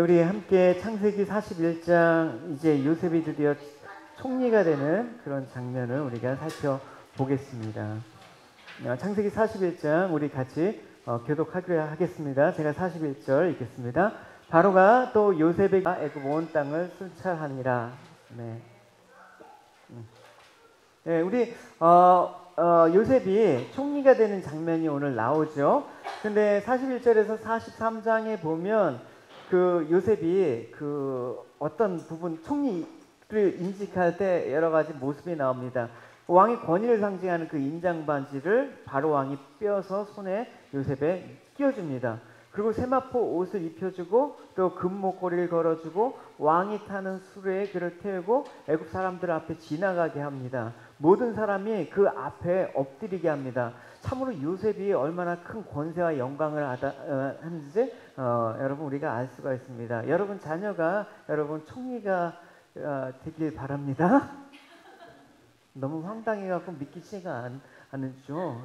우리 함께 창세기 41장 이제 요셉이 드디어 총리가 되는 그런 장면을 우리가 살펴보겠습니다. 창세기 41장 우리 같이 교독하기로 하겠습니다. 제가 41절 읽겠습니다. 바로가 또 요셉에게 애굽 온 땅을 순찰하니라. 네, 우리 요셉이 총리가 되는 장면이 오늘 나오죠. 근데 41절에서 43장에 보면 그 요셉이 그 어떤 부분 총리를 임직할 때 여러 가지 모습이 나옵니다. 왕의 권위를 상징하는 그 인장 반지를 바로 왕이 뼈서 손에 요셉에 끼워줍니다. 그리고 세마포 옷을 입혀주고 또 금목걸이를 걸어주고 왕이 타는 수레에 그를 태우고 애굽 사람들 앞에 지나가게 합니다. 모든 사람이 그 앞에 엎드리게 합니다. 참으로 요셉이 얼마나 큰 권세와 영광을 하는지 여러분 우리가 알 수가 있습니다. 여러분 자녀가 여러분 총리가 되길 바랍니다. 너무 황당해갖고 믿기지가 않죠.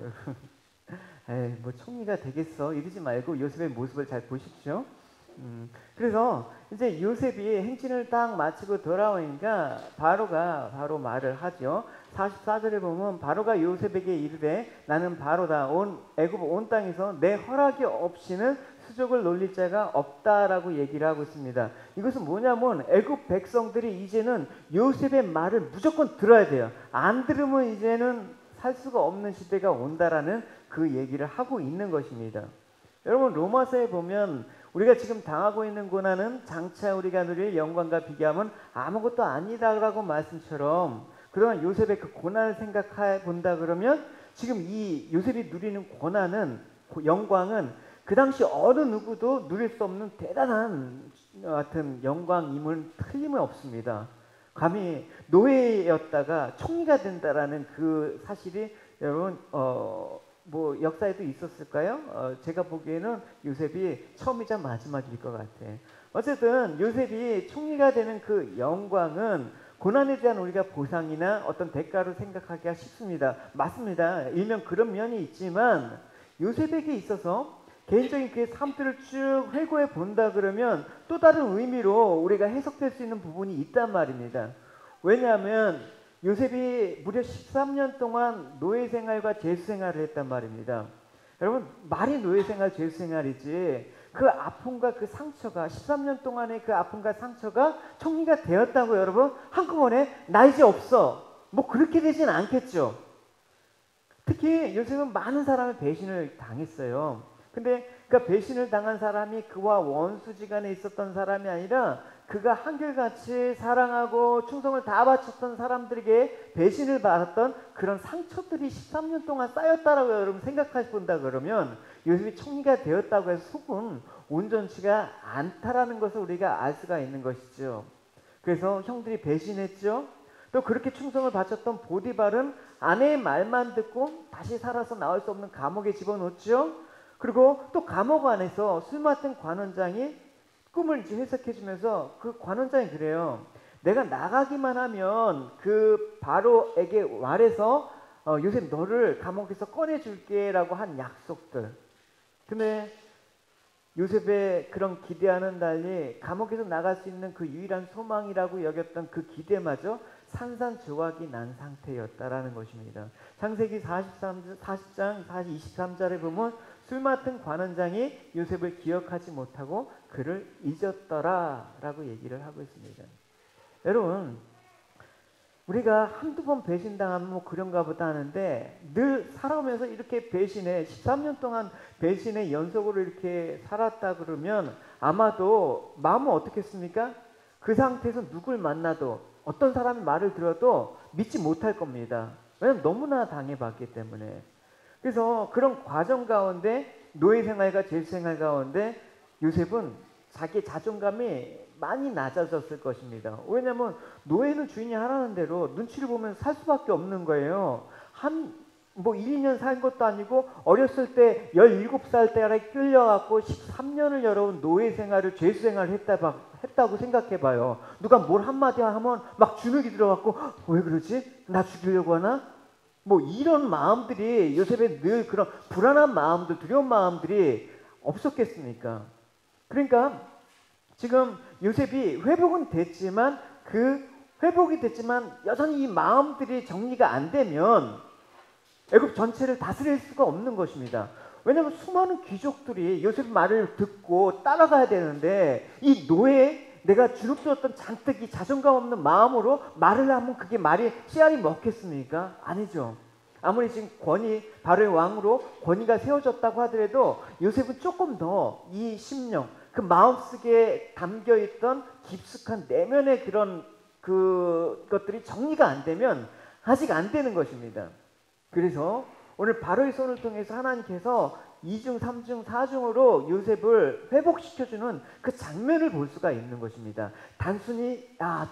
에이, 뭐 총리가 되겠어 이러지 말고 요셉의 모습을 잘 보십시오. 그래서 이제 요셉이 행진을 딱 마치고 돌아오니까 바로가 바로 말을 하죠. 44절에 보면 바로가 요셉에게 이르되 나는 바로다. 애굽 온 땅에서 내 허락이 없이는 수족을 놀릴 자가 없다라고 얘기를 하고 있습니다. 이것은 뭐냐면 애굽 백성들이 이제는 요셉의 말을 무조건 들어야 돼요. 안 들으면 이제는 살 수가 없는 시대가 온다라는 그 얘기를 하고 있는 것입니다. 여러분 로마서에 보면 우리가 지금 당하고 있는 고난은 장차 우리가 누릴 영광과 비교하면 아무것도 아니다라고 말씀처럼 그동안 요셉의 그 고난을 생각해 본다 그러면 지금 이 요셉이 누리는 고난은 영광은 그 당시 어느 누구도 누릴 수 없는 대단한 같은 영광임을 틀림없습니다. 감히 노예였다가 총리가 된다라는 그 사실이 여러분 뭐 역사에도 있었을까요? 제가 보기에는 요셉이 처음이자 마지막일 것 같아요. 어쨌든 요셉이 총리가 되는 그 영광은 고난에 대한 우리가 보상이나 어떤 대가로 생각하기가 쉽습니다. 맞습니다. 일명 그런 면이 있지만 요셉에게 있어서 개인적인 그의 삶들을 쭉 회고해 본다 그러면 또 다른 의미로 우리가 해석될 수 있는 부분이 있단 말입니다. 왜냐하면 요셉이 무려 13년 동안 노예 생활과 죄수 생활을 했단 말입니다. 여러분 말이 노예 생활, 죄수 생활이지 그 아픔과 그 상처가 13년 동안의 그 아픔과 상처가 총리가 되었다고 여러분 한꺼번에 나 이제 없어 뭐 그렇게 되진 않겠죠. 특히 요셉은 많은 사람의 배신을 당했어요. 근데 그 배신을 당한 사람이 그와 원수지간에 있었던 사람이 아니라 그가 한결같이 사랑하고 충성을 다 바쳤던 사람들에게 배신을 받았던 그런 상처들이 13년 동안 쌓였다라고 여러분 생각해 본다 그러면 요셉이 총리가 되었다고 해서 속은 온전치가 않다라는 것을 우리가 알 수가 있는 것이죠. 그래서 형들이 배신했죠. 또 그렇게 충성을 바쳤던 보디발은 아내의 말만 듣고 다시 살아서 나올 수 없는 감옥에 집어넣었죠. 그리고 또 감옥 안에서 술 맡은 관원장이 꿈을 이제 해석해주면서 그 관원장이 그래요. 내가 나가기만 하면 그 바로에게 말해서 요셉 너를 감옥에서 꺼내줄게 라고 한 약속들. 근데 요셉의 그런 기대와는 달리 감옥에서 나갈 수 있는 그 유일한 소망이라고 여겼던 그 기대마저 산산조각이 난 상태였다라는 것입니다. 창세기 40장 23절에 보면 술 맡은 관원장이 요셉을 기억하지 못하고 그를 잊었더라라고 얘기를 하고 있습니다. 여러분 우리가 한두 번 배신당하면 뭐 그런가 보다 하는데 늘 살아오면서 이렇게 배신해 13년 동안 배신의 연속으로 이렇게 살았다 그러면 아마도 마음은 어떻겠습니까? 그 상태에서 누굴 만나도 어떤 사람이 말을 들어도 믿지 못할 겁니다. 왜냐하면 너무나 당해봤기 때문에. 그래서 그런 과정 가운데 노예 생활과 죄수 생활 가운데 요셉은 자기 자존감이 많이 낮아졌을 것입니다. 왜냐하면 노예는 주인이 하라는 대로 눈치를 보면 살 수밖에 없는 거예요. 뭐 1, 2년 산 것도 아니고 어렸을 때 17살 때에 끌려갖고 13년을 여러분 노예 생활을 죄수 생활을 했다고 생각해봐요. 누가 뭘 한마디 하면 막 주눅이 들어갖고 왜 그러지? 나 죽이려고 하나? 뭐 이런 마음들이 요셉의 늘 그런 불안한 마음들, 두려운 마음들이 없었겠습니까? 그러니까 지금 요셉이 회복은 됐지만 그 회복이 됐지만 여전히 이 마음들이 정리가 안 되면 애굽 전체를 다스릴 수가 없는 것입니다. 왜냐하면 수많은 귀족들이 요셉 말을 듣고 따라가야 되는데 이 노예 내가 주눅들었던 잔뜩 이 자존감 없는 마음으로 말을 하면 그게 말이 씨알이 먹겠습니까? 아니죠. 아무리 지금 바로의 왕으로 권위가 세워졌다고 하더라도 요셉은 조금 더 이 심령, 그 마음속에 담겨있던 깊숙한 내면의 그런 그것들이 정리가 안 되면 아직 안 되는 것입니다. 그래서 오늘 바로의 손을 통해서 하나님께서 2중, 3중, 4중으로 요셉을 회복시켜주는 그 장면을 볼 수가 있는 것입니다. 단순히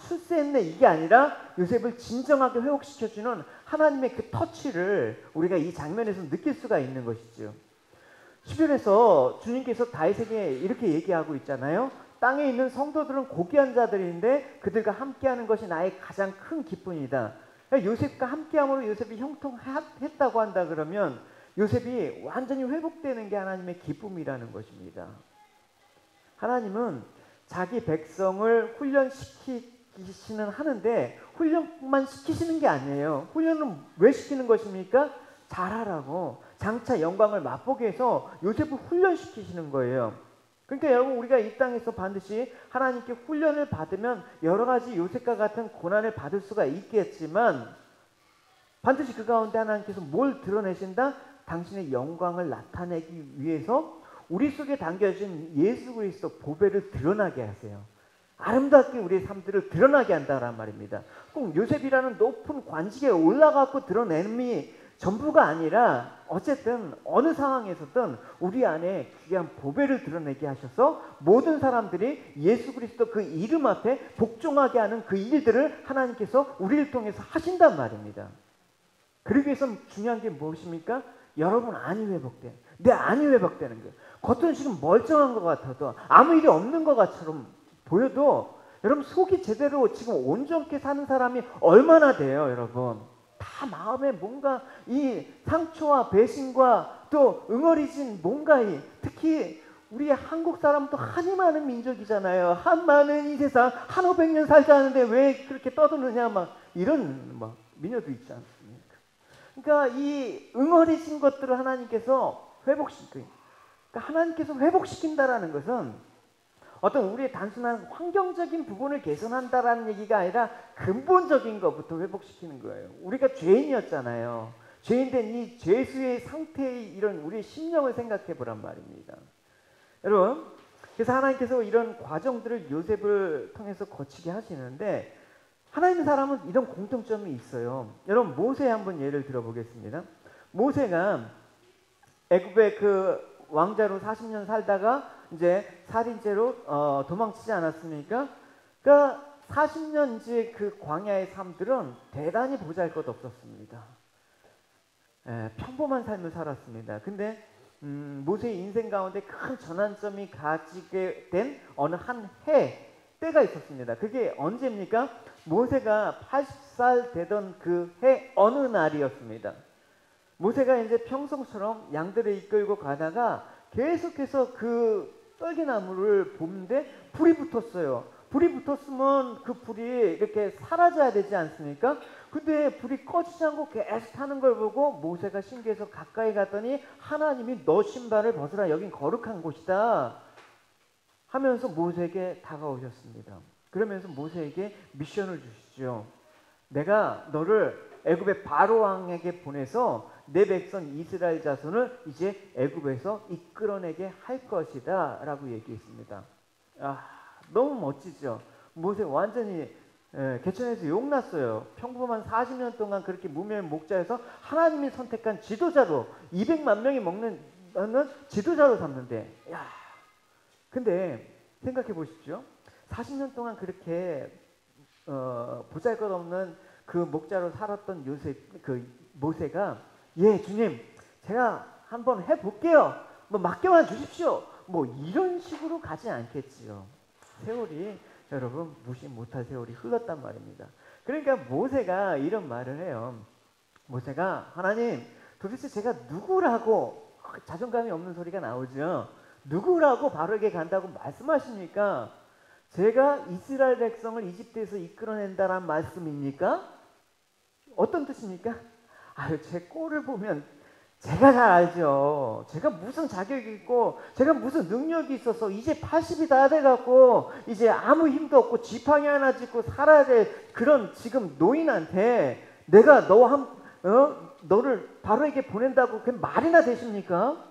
출세했네 이게 아니라 요셉을 진정하게 회복시켜주는 하나님의 그 터치를 우리가 이 장면에서 느낄 수가 있는 것이죠. 시편에서 주님께서 다윗에게 이렇게 얘기하고 있잖아요. 땅에 있는 성도들은 고귀한 자들인데 그들과 함께하는 것이 나의 가장 큰 기쁨이다. 요셉과 함께함으로 요셉이 형통했다고 한다 그러면 요셉이 완전히 회복되는 게 하나님의 기쁨이라는 것입니다. 하나님은 자기 백성을 훈련시키시는 하는데 훈련만 시키시는 게 아니에요. 훈련은 왜 시키는 것입니까? 잘하라고, 장차 영광을 맛보게 해서 요셉을 훈련시키시는 거예요. 그러니까 여러분 우리가 이 땅에서 반드시 하나님께 훈련을 받으면 여러 가지 요셉과 같은 고난을 받을 수가 있겠지만 반드시 그 가운데 하나님께서 뭘 드러내신다? 당신의 영광을 나타내기 위해서 우리 속에 담겨진 예수 그리스도 보배를 드러나게 하세요. 아름답게 우리의 삶들을 드러나게 한다란 말입니다. 꼭 요셉이라는 높은 관직에 올라가고 드러냄이 전부가 아니라 어쨌든 어느 상황에서든 우리 안에 귀한 보배를 드러내게 하셔서 모든 사람들이 예수 그리스도 그 이름 앞에 복종하게 하는 그 일들을 하나님께서 우리를 통해서 하신단 말입니다. 그러기 위해서 중요한 게 무엇입니까? 여러분 안이 회복돼. 내 안이 회복되는 거예요. 겉은 지금 멀쩡한 것 같아도 아무 일이 없는 것처럼 보여도 여러분 속이 제대로 지금 온전케 사는 사람이 얼마나 돼요, 여러분? 다 마음에 뭔가 이 상처와 배신과 또 응어리진 뭔가 특히 우리 한국 사람도 한이 많은 민족이잖아요. 한 많은 이 세상 한 500년 살자 하는데 왜 그렇게 떠드느냐 막 이런 막 민요도 있지 않습니까? 그러니까 이 응어리진 것들을 하나님께서 회복시키고, 그러니까 하나님께서 회복시킨다라는 것은 어떤 우리의 단순한 환경적인 부분을 개선한다라는 얘기가 아니라 근본적인 것부터 회복시키는 거예요. 우리가 죄인이었잖아요. 죄인된 이 죄수의 상태의 이런 우리의 심령을 생각해 보란 말입니다. 여러분, 그래서 하나님께서 이런 과정들을 요셉을 통해서 거치게 하시는데 하나님 사람은 이런 공통점이 있어요. 여러분 모세 한번 예를 들어보겠습니다. 모세가 애굽의 그 왕자로 40년 살다가 이제 살인죄로 도망치지 않았습니까? 그러니까 40년 이제 그 광야의 삶들은 대단히 보잘것없었습니다. 평범한 삶을 살았습니다. 근데 모세의 인생 가운데 큰 전환점이 가지게 된 어느 한 때가 있었습니다. 그게 언제입니까? 모세가 80살 되던 그 해 어느 날이었습니다. 모세가 이제 평소처럼 양들을 이끌고 가다가 계속해서 그 떨기나무를 보는데 불이 붙었어요. 불이 붙었으면 그 불이 이렇게 사라져야 되지 않습니까? 근데 불이 꺼지지 않고 계속 타는 걸 보고 모세가 신기해서 가까이 갔더니 하나님이 너 신발을 벗으라, 여긴 거룩한 곳이다 하면서 모세에게 다가오셨습니다. 그러면서 모세에게 미션을 주시죠. 내가 너를 애굽의 바로 왕에게 보내서 내 백성 이스라엘 자손을 이제 애굽에서 이끌어내게 할 것이다 라고 얘기했습니다. 너무 멋지죠. 모세 완전히 개천에서 욕났어요. 평범한 40년 동안 그렇게 무명 목자에서 하나님이 선택한 지도자로 200만 명이 먹는 지도자로 삼는데, 근데 생각해 보십시오. 40년 동안 그렇게 보잘것없는 그 목자로 살았던 모세가 주님 제가 한번 해볼게요. 뭐 맡겨만 주십시오. 뭐 이런 식으로 가지 않겠지요. 세월이 여러분 무시 못할 세월이 흘렀단 말입니다. 그러니까 모세가 이런 말을 해요. 모세가 하나님 도대체 제가 누구라고, 자존감이 없는 소리가 나오죠. 누구라고 바로에게 간다고 말씀하십니까? 제가 이스라엘 백성을 이집트에서 이끌어낸다라는 말씀입니까? 어떤 뜻입니까? 아유, 제 꼴을 보면 제가 잘 알죠. 제가 무슨 자격이 있고 제가 무슨 능력이 있어서 이제 80이 다 돼갖고 이제 아무 힘도 없고 지팡이 하나 짚고 살아야 될 그런 지금 노인한테 내가 너를 바로에게 보낸다고 그게 말이나 되십니까?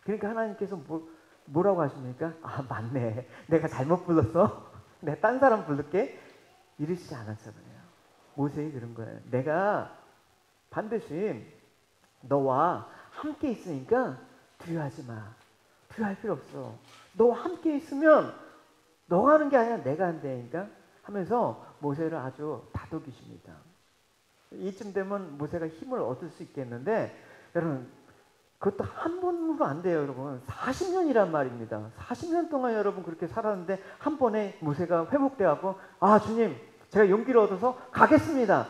그러니까 하나님께서 뭐라고 하십니까? 아, 맞네. 내가 잘못 불렀어. 내가 딴 사람 부를게. 이러시지 않았잖아요. 모세가 그런 거예요. 내가 반드시 너와 함께 있으니까 두려워하지 마. 두려워할 필요 없어. 너와 함께 있으면 너가 하는 게 아니라 내가 한다니까 하면서 모세를 아주 다독이십니다. 이쯤 되면 모세가 힘을 얻을 수 있겠는데 여러분 그것도 한 번으로 안 돼요. 여러분 40년이란 말입니다. 40년 동안 여러분 그렇게 살았는데 한 번에 모세가 회복돼 갖고 아 주님 제가 용기를 얻어서 가겠습니다.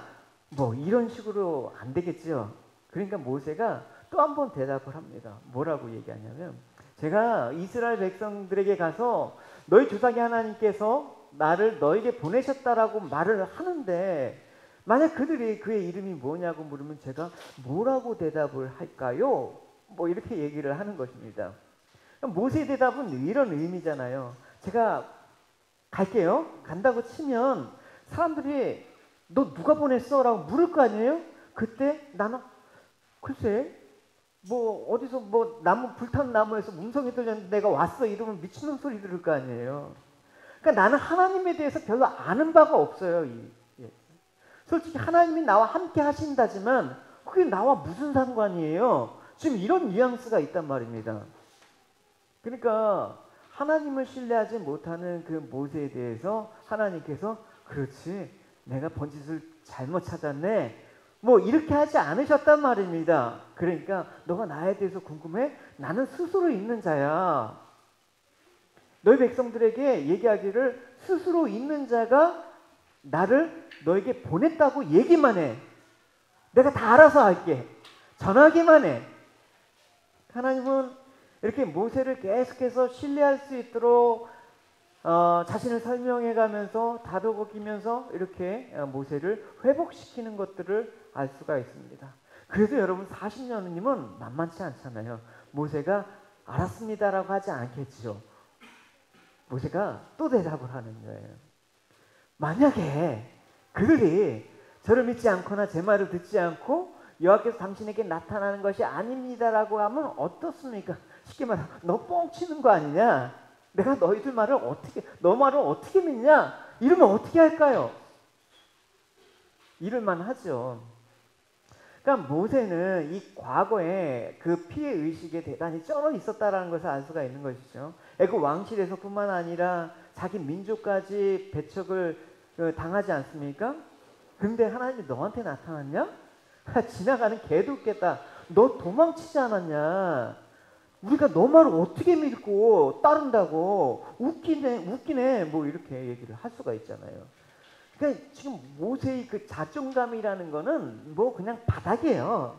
뭐 이런 식으로 안 되겠죠. 그러니까 모세가 또 한 번 대답을 합니다. 뭐라고 얘기하냐면 제가 이스라엘 백성들에게 가서 너희 조상의 하나님께서 나를 너에게 보내셨다라고 말을 하는데 만약 그들이 그의 이름이 뭐냐고 물으면 제가 뭐라고 대답을 할까요? 뭐 이렇게 얘기를 하는 것입니다. 모세의 대답은 이런 의미잖아요. 제가 갈게요. 간다고 치면 사람들이 너 누가 보냈어? 라고 물을 거 아니에요? 그때 나는 글쎄 뭐 어디서 뭐 나무 불탄 나무에서 음성이 들렸는데 내가 왔어 이러면 미친놈 소리 들을 거 아니에요. 그러니까 나는 하나님에 대해서 별로 아는 바가 없어요. 솔직히 하나님이 나와 함께 하신다지만 그게 나와 무슨 상관이에요? 지금 이런 뉘앙스가 있단 말입니다. 그러니까 하나님을 신뢰하지 못하는 그 모세에 대해서 하나님께서 그렇지 내가 번짓을 잘못 찾았네 뭐 이렇게 하지 않으셨단 말입니다. 그러니까 너가 나에 대해서 궁금해? 나는 스스로 있는 자야. 너희 백성들에게 얘기하기를 스스로 있는 자가 나를 너에게 보냈다고 얘기만 해. 내가 다 알아서 할게. 전하기만 해. 하나님은 이렇게 모세를 계속해서 신뢰할 수 있도록 자신을 설명해 가면서 다독이면서 이렇게 모세를 회복시키는 것들을 알 수가 있습니다. 그래도 여러분 40년이면 만만치 않잖아요. 모세가 알았습니다라고 하지 않겠죠. 모세가 또 대답을 하는 거예요. 만약에 그들이 저를 믿지 않거나 제 말을 듣지 않고 여호와께서 당신에게 나타나는 것이 아닙니다라고 하면 어떻습니까? 쉽게 말하면 너 뻥치는 거 아니냐? 내가 너희들 말을 너 말을 어떻게 믿냐? 이러면 어떻게 할까요? 이럴만 하죠. 그러니까 모세는 이 과거에 그 피해 의식에 대단히 쩔어 있었다라는 것을 알 수가 있는 것이죠. 애굽 왕실에서뿐만 아니라 자기 민족까지 배척을 당하지 않습니까? 근데 하나님이 너한테 나타났냐? 지나가는 개도 웃겠다. 너 도망치지 않았냐? 우리가 너 말을 어떻게 믿고 따른다고 웃기네 뭐 이렇게 얘기를 할 수가 있잖아요. 그러니까 지금 모세의 그 자존감이라는 거는 뭐 그냥 바닥이에요.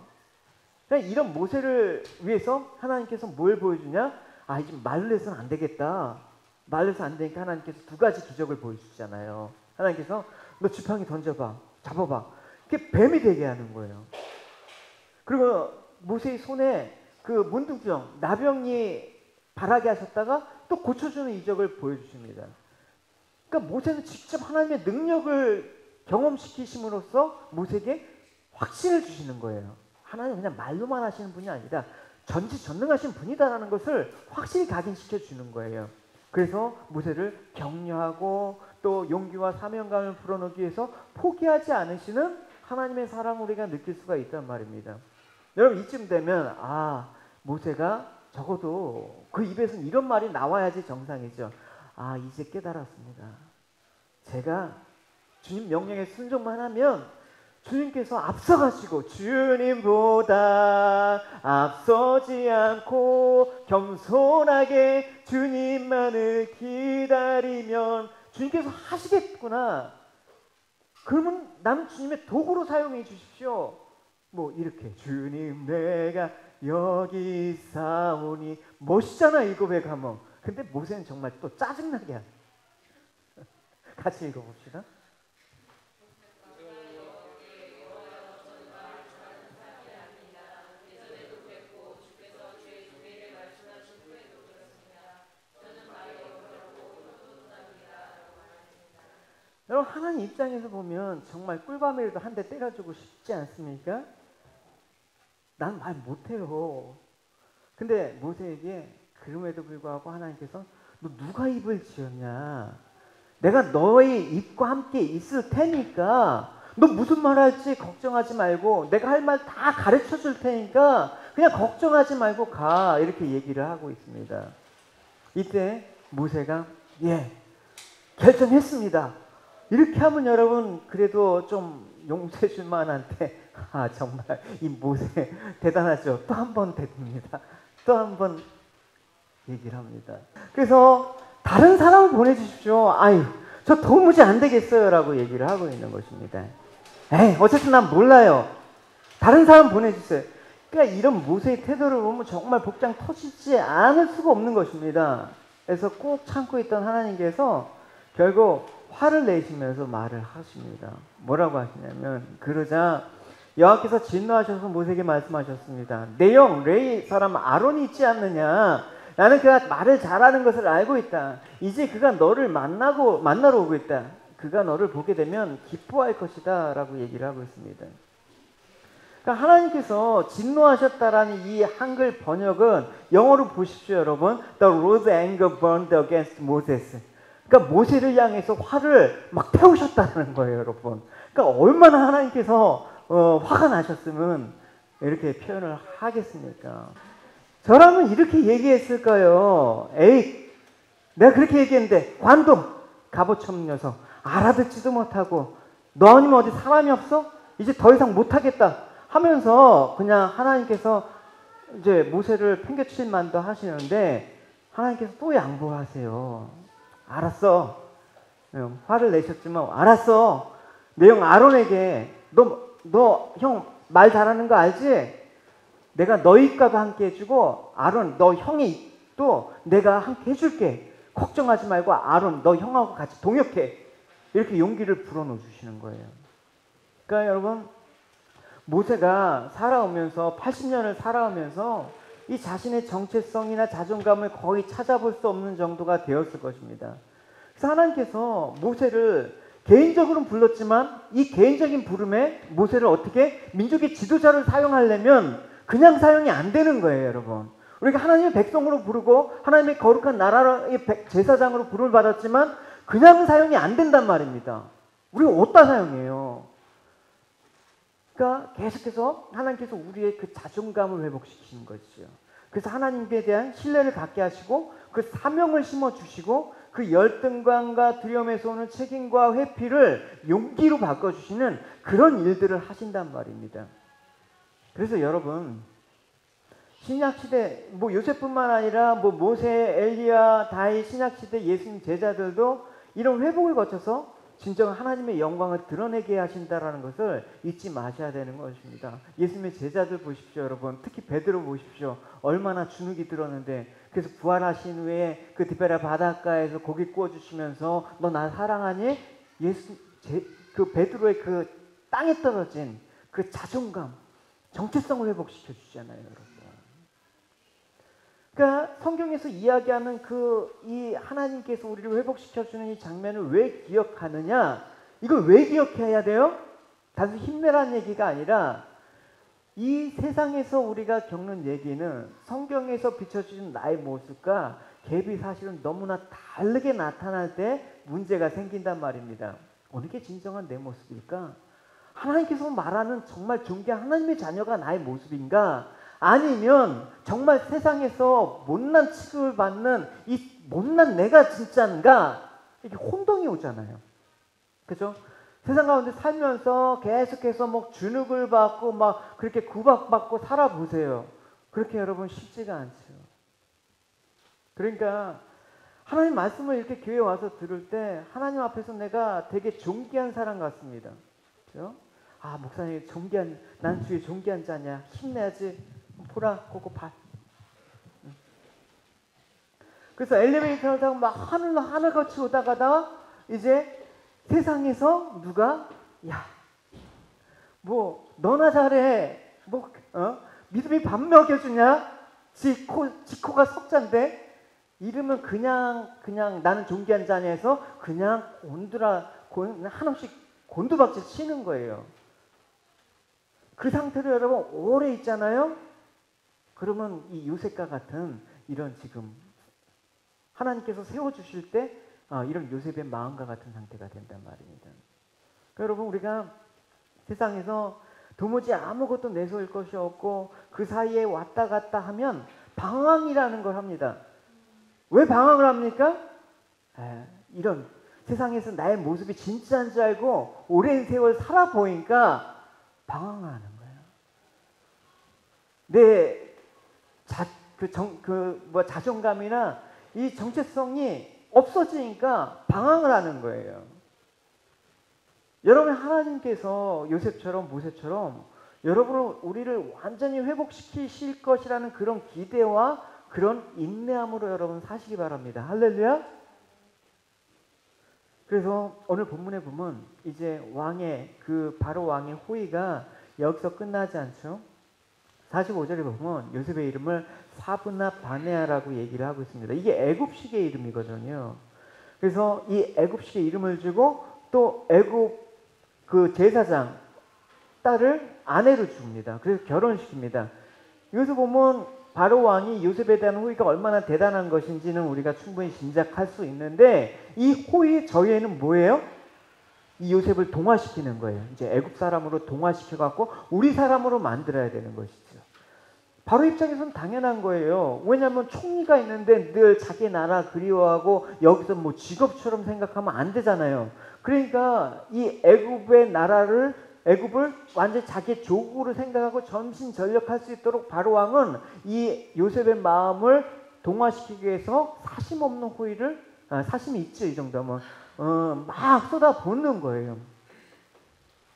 그러니까 이런 모세를 위해서 하나님께서 뭘 보여주냐? 아 이제 말로 해서는 안 되겠다. 말로 해서 안 되니까 하나님께서 두 가지 기적을 보여주시잖아요. 하나님께서 너 지팡이 던져봐. 잡아봐. 그게 뱀이 되게 하는 거예요. 그리고 모세의 손에 그 문둥병, 나병이 발하게 하셨다가 또 고쳐주는 이적을 보여주십니다. 그러니까 모세는 직접 하나님의 능력을 경험시키심으로써 모세에게 확신을 주시는 거예요. 하나님 그냥 말로만 하시는 분이 아니라 전지전능하신 분이다라는 것을 확실히 각인시켜 주는 거예요. 그래서 모세를 격려하고 또 용기와 사명감을 불어넣기 위해서 포기하지 않으시는 하나님의 사랑을 우리가 느낄 수가 있단 말입니다. 여러분 이쯤 되면 아 모세가 적어도 그 입에서는 이런 말이 나와야지 정상이죠. 아 이제 깨달았습니다. 제가 주님 명령에 순종만 하면 주님께서 앞서가시고 주님보다 앞서지 않고 겸손하게 주님만을 기다리면 주님께서 하시겠구나. 그러면 나는 주님의 도구로 사용해 주십시오. 뭐 이렇게 주님 내가 여기 있사오니 멋있잖아 일곱의 감언. 근데 모세는 정말 또 짜증나게 같이 읽어봅시다. 여러분, 하나님 입장에서 보면 정말 꿀밤이라도 한 대 때려주고 싶지 않습니까? 난 말 못해요. 근데 모세에게 그럼에도 불구하고 하나님께서 너 누가 입을 지었냐? 내가 너의 입과 함께 있을 테니까 너 무슨 말 할지 걱정하지 말고 내가 할 말 다 가르쳐 줄 테니까 그냥 걱정하지 말고 가. 이렇게 얘기를 하고 있습니다. 이때 모세가 예, 결정했습니다. 이렇게 하면 여러분 그래도 좀 용서해 줄 만한데 아 정말 이 모세 대단하죠. 또 한 번 됩니다. 또 한 번 얘기를 합니다. 그래서 다른 사람을 보내주십시오. 아유 저 도무지 안 되겠어요 라고 얘기를 하고 있는 것입니다. 에이 어쨌든 난 몰라요. 다른 사람 보내주세요. 그러니까 이런 모세의 태도를 보면 정말 복장 터지지 않을 수가 없는 것입니다. 그래서 꼭 참고 있던 하나님께서 결국 화를 내시면서 말을 하십니다. 뭐라고 하시냐면 그러자 여호와께서 진노하셔서 모세에게 말씀하셨습니다. 내 형 레위 사람 아론이 있지 않느냐? 나는 그가 말을 잘하는 것을 알고 있다. 이제 그가 너를 만나러 오고 있다. 그가 너를 보게 되면 기뻐할 것이다 라고 얘기를 하고 있습니다. 그러니까 하나님께서 진노하셨다라는 이 한글 번역은 영어로 보십시오 여러분. The Lord's anger burned against Moses. 그러니까 모세를 향해서 화를 막 태우셨다는 거예요 여러분. 그러니까 얼마나 하나님께서 화가 나셨으면 이렇게 표현을 하겠습니까? 저라면 이렇게 얘기했을까요? 에이 내가 그렇게 얘기했는데 관동 갑오처럼 녀석 알아듣지도 못하고 너 아니면 어디 사람이 없어? 이제 더 이상 못하겠다 하면서 그냥 하나님께서 이제 모세를 팽개칠 만도 하시는데 하나님께서 또 양보하세요. 알았어. 화를 내셨지만 알았어. 내 형 아론에게 너 형 말 잘하는 거 알지? 내가 너희 입과도 함께 해주고 아론 너 형의 입도 내가 함께 해줄게. 걱정하지 말고 아론 너 형하고 같이 동역해. 이렇게 용기를 불어넣어 주시는 거예요. 그러니까 여러분 모세가 살아오면서 80년을 살아오면서 이 자신의 정체성이나 자존감을 거의 찾아볼 수 없는 정도가 되었을 것입니다. 그래서 하나님께서 모세를 개인적으로는 불렀지만 이 개인적인 부름에 모세를 어떻게 민족의 지도자를 사용하려면 그냥 사용이 안 되는 거예요 여러분. 우리가 하나님의 백성으로 부르고 하나님의 거룩한 나라의 제사장으로 부름을 받았지만 그냥 사용이 안 된단 말입니다. 우리가 어디다 사용해요? 그러니까 계속해서 하나님께서 우리의 그 자존감을 회복시키는 것이죠. 그래서 하나님께 대한 신뢰를 갖게 하시고 그 사명을 심어주시고 그 열등감과 두려움에서 오는 책임과 회피를 용기로 바꿔주시는 그런 일들을 하신단 말입니다. 그래서 여러분 신약시대 요셉뿐만 아니라 모세, 엘리야, 다윗 신약시대 예수님 제자들도 이런 회복을 거쳐서 진정 하나님의 영광을 드러내게 하신다라는 것을 잊지 마셔야 되는 것입니다. 예수님의 제자들 보십시오 여러분. 특히 베드로 보십시오. 얼마나 주눅이 들었는데 그래서 부활하신 후에 그 디베라 바닷가에서 고기 구워주시면서 너 나 사랑하니? 그 베드로의 그 땅에 떨어진 그 자존감 정체성을 회복시켜 주잖아요 여러분. 그러니까 성경에서 이야기하는 이 하나님께서 우리를 회복시켜주는 이 장면을 왜 기억하느냐? 이걸 왜 기억해야 돼요? 단순히 힘내라는 얘기가 아니라 이 세상에서 우리가 겪는 얘기는 성경에서 비춰주신 나의 모습과 갭이 사실은 너무나 다르게 나타날 때 문제가 생긴단 말입니다. 어느 게 진정한 내 모습일까? 하나님께서 말하는 정말 존귀한 하나님의 자녀가 나의 모습인가? 아니면 정말 세상에서 못난 취급을 받는 이 못난 내가 진짜인가? 이렇게 혼동이 오잖아요. 그죠? 세상 가운데 살면서 계속해서 주눅을 받고 그렇게 구박받고 살아보세요. 그렇게 여러분 쉽지가 않죠. 그러니까 하나님 말씀을 이렇게 교회에 와서 들을 때 하나님 앞에서 내가 되게 존귀한 사람 같습니다. 그죠? 아 목사님 난 주의 존귀한 자냐? 힘내야지. 보라, 그거 봐. 그래서 엘리베이터를 타고 막 하늘같이 오다가다 이제 세상에서 누가 야, 뭐 너나 잘해, 뭐 믿음이 밥 먹여주냐? 지 코가 석잔데 이러면 그냥 나는 존귀한 자녀에서 그냥 한없이 곤두박질 치는 거예요. 그 상태로 여러분 오래 있잖아요. 그러면 이 요셉과 같은 이런 지금 하나님께서 세워주실 때 이런 요셉의 마음과 같은 상태가 된단 말입니다. 그러니까 여러분 우리가 세상에서 도무지 아무것도 내세울 것이 없고 그 사이에 왔다 갔다 하면 방황이라는 걸 합니다. 왜 방황을 합니까? 이런 세상에서 나의 모습이 진짜인 줄 알고 오랜 세월 살아보니까 방황을 하는 거예요. 내 자존감이나 이 정체성이 없어지니까 방황을 하는 거예요. 여러분 하나님께서 요셉처럼 모세처럼 우리를 완전히 회복시키실 것이라는 그런 기대와 그런 인내함으로 여러분 사시기 바랍니다. 할렐루야. 그래서 오늘 본문에 보면 이제 바로 왕의 호의가 여기서 끝나지 않죠. 45절에 보면 요셉의 이름을 사브나 바네아라고 얘기를 하고 있습니다. 이게 애굽식의 이름이거든요. 그래서 이 애굽식의 이름을 주고 또 애굽 그 제사장 딸을 아내로 줍니다. 그래서 결혼시킵니다. 여기서 보면 바로 왕이 요셉에 대한 호의가 얼마나 대단한 것인지는 우리가 충분히 짐작할 수 있는데 이 호의의 저희에는 뭐예요? 이 요셉을 동화시키는 거예요. 이제 애굽 사람으로 동화시켜 갖고 우리 사람으로 만들어야 되는 것이죠. 바로 입장에서는 당연한 거예요. 왜냐하면 총리가 있는데 늘 자기 나라 그리워하고 여기서 뭐 직업처럼 생각하면 안 되잖아요. 그러니까 이 애굽을 완전히 자기 조국으로 생각하고 전심전력할 수 있도록 바로 왕은 이 요셉의 마음을 동화시키기 위해서 사심 없는 호의를 사심이 있죠. 이 정도면 막 쏟아붓는 거예요.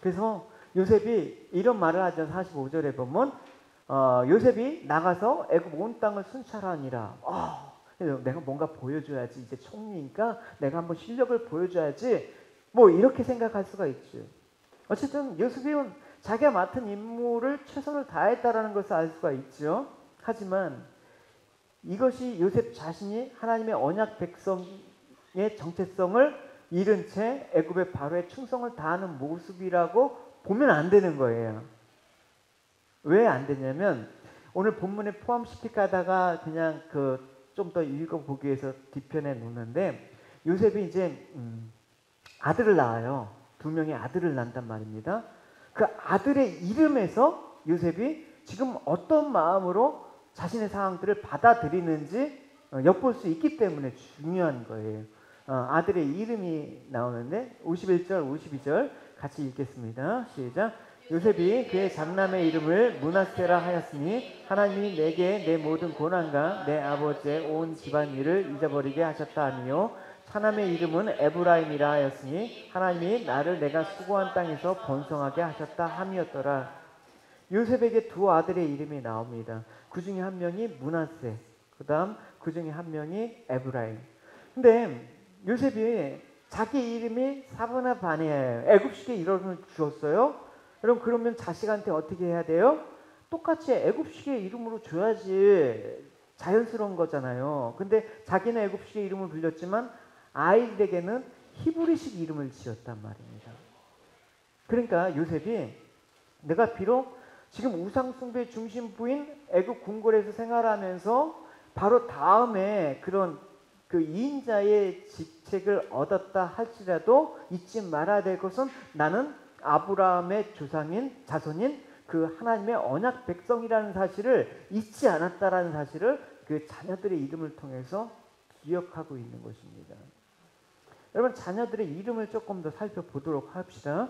그래서 요셉이 이런 말을 하죠. 45절에 보면 요셉이 나가서 애굽 온 땅을 순찰하니라. 내가 뭔가 보여줘야지. 이제 총리니까 내가 한번 실력을 보여줘야지. 뭐 이렇게 생각할 수가 있죠. 어쨌든 요셉이 자기가 맡은 임무를 최선을 다했다라는 것을 알 수가 있죠. 하지만 이것이 요셉 자신이 하나님의 언약 백성의 정체성을 잃은 채 애굽의 바로의 충성을 다하는 모습이라고 보면 안 되는 거예요. 왜 안 되냐면 오늘 본문에 포함시킬까 하다가 그냥 좀 더 읽어보기 위해서 뒤편에 놓는데 요셉이 이제 아들을 낳아요. 2명의 아들을 낳는단 말입니다. 그 아들의 이름에서 요셉이 지금 어떤 마음으로 자신의 상황들을 받아들이는지 엿볼 수 있기 때문에 중요한 거예요. 아들의 이름이 나오는데 51절, 52절 같이 읽겠습니다. 시작. 요셉이 그의 장남의 이름을 므낫세라 하였으니 하나님이 내게 내 모든 고난과 내 아버지의 온 집안 일을 잊어버리게 하셨다 하니요. 차남의 이름은 에브라임이라 하였으니 하나님이 나를 내가 수고한 땅에서 번성하게 하셨다 함이었더라. 요셉에게 2 아들의 이름이 나옵니다. 그 중에 한 명이 므낫세, 그 다음 그 중에 한 명이 에브라임. 근데 요셉이 자기 이름이 사브나 바네아예요. 애굽식의 이름을 주었어요. 그러면 자식한테 어떻게 해야 돼요? 똑같이 애굽식의 이름으로 줘야지 자연스러운 거잖아요. 근데 자기는 애굽식의 이름을 불렸지만 아이들에게는 히브리식 이름을 지었단 말입니다. 그러니까 요셉이 내가 비록 지금 우상숭배 중심부인 애굽 궁궐에서 생활하면서 바로 다음에 그런 그 2인자의 직책을 얻었다 할지라도 잊지 말아야 될 것은 나는 아브라함의 자손인 그 하나님의 언약 백성이라는 사실을 잊지 않았다라는 사실을 그 자녀들의 이름을 통해서 기억하고 있는 것입니다. 여러분 자녀들의 이름을 조금 더 살펴보도록 합시다.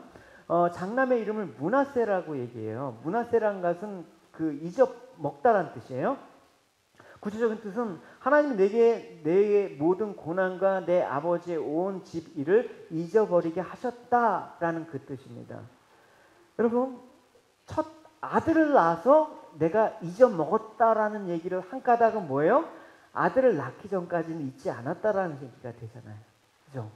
장남의 이름을 므낫세라고 얘기해요. 므낫세라는 것은 그 잊어먹다라는 뜻이에요. 구체적인 뜻은 하나님이 내게 내 모든 고난과 내 아버지의 온 집 일을 잊어버리게 하셨다라는 그 뜻입니다. 여러분 첫 아들을 낳아서 내가 잊어먹었다라는 얘기를 한 까닭은 뭐예요? 아들을 낳기 전까지는 잊지 않았다라는 얘기가 되잖아요. 그죠?